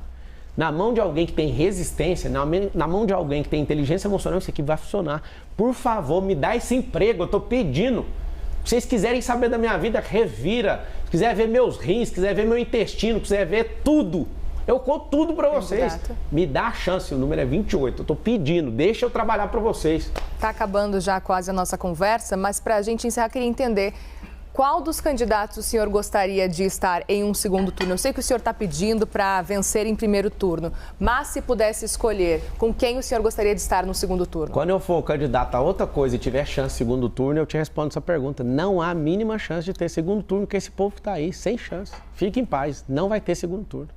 Na mão de alguém que tem resistência, na mão de alguém que tem inteligência emocional, isso aqui vai funcionar. Por favor, me dá esse emprego, eu tô pedindo. Se vocês quiserem saber da minha vida, revira. Se quiser ver meus rins, se quiser ver meu intestino, se quiser ver tudo, eu conto tudo pra vocês. Me dá a chance, o número é 28, eu tô pedindo, deixa eu trabalhar pra vocês. Tá acabando já quase a nossa conversa, mas pra gente encerrar, queria entender qual dos candidatos o senhor gostaria de estar em um segundo turno? Eu sei que o senhor está pedindo para vencer em primeiro turno, mas se pudesse escolher, com quem o senhor gostaria de estar no segundo turno? Quando eu for candidato a outra coisa e tiver chance de segundo turno, eu te respondo essa pergunta. Não há a mínima chance de ter segundo turno, porque esse povo que está aí, sem chance. Fique em paz, não vai ter segundo turno.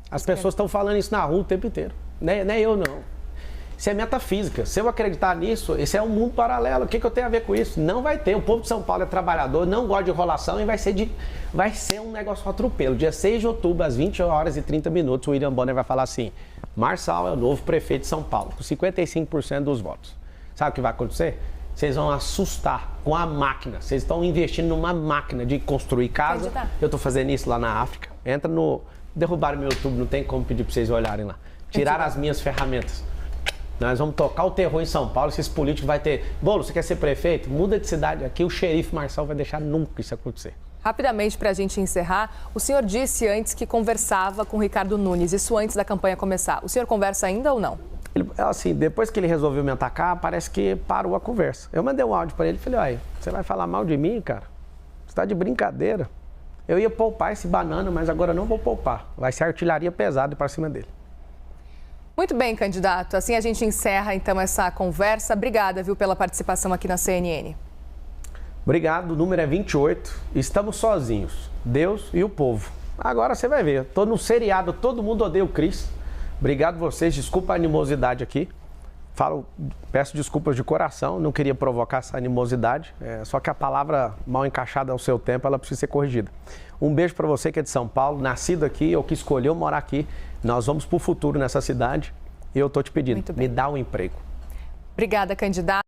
As pessoas estão falando isso na rua o tempo inteiro. Não é eu, não. Isso é metafísica. Se eu acreditar nisso, esse é um mundo paralelo. O que eu tenho a ver com isso? Não vai ter. O povo de São Paulo é trabalhador, não gosta de enrolação e vai ser um negócio atropelo. Dia 6 de outubro, às 20 horas e 30 minutos, o William Bonner vai falar assim: Marçal é o novo prefeito de São Paulo, com 55% dos votos. Sabe o que vai acontecer? Vocês vão assustar com a máquina. Vocês estão investindo numa máquina de construir casa. Eu estou fazendo isso lá na África. Entra no... Derrubaram meu YouTube, não tem como pedir para vocês olharem lá. Tiraram as minhas ferramentas. Nós vamos tocar o terror em São Paulo. Esses políticos vão ter... Boulos, você quer ser prefeito? Muda de cidade aqui. O xerife Marçal vai deixar nunca isso acontecer. Rapidamente, para a gente encerrar, o senhor disse antes que conversava com o Ricardo Nunes, isso antes da campanha começar. O senhor conversa ainda ou não? Ele, assim, depois que ele resolveu me atacar, parece que parou a conversa. Eu mandei um áudio para ele e falei, olha, você vai falar mal de mim, cara? Você está de brincadeira. Eu ia poupar esse banana, mas agora não vou poupar. Vai ser artilharia pesada para cima dele. Muito bem, candidato. Assim a gente encerra, então, essa conversa. Obrigada, viu, pela participação aqui na CNN. Obrigado. O número é 28. Estamos sozinhos. Deus e o povo. Agora você vai ver. Estou no seriado, todo mundo odeia o Cris. Obrigado vocês. Desculpa a animosidade aqui. Peço desculpas de coração. Não queria provocar essa animosidade. Só que a palavra mal encaixada ao seu tempo, ela precisa ser corrigida. Um beijo para você que é de São Paulo, nascido aqui ou que escolheu morar aqui. Nós vamos para o futuro nessa cidade e eu estou te pedindo, me dá um emprego. Obrigada, candidato.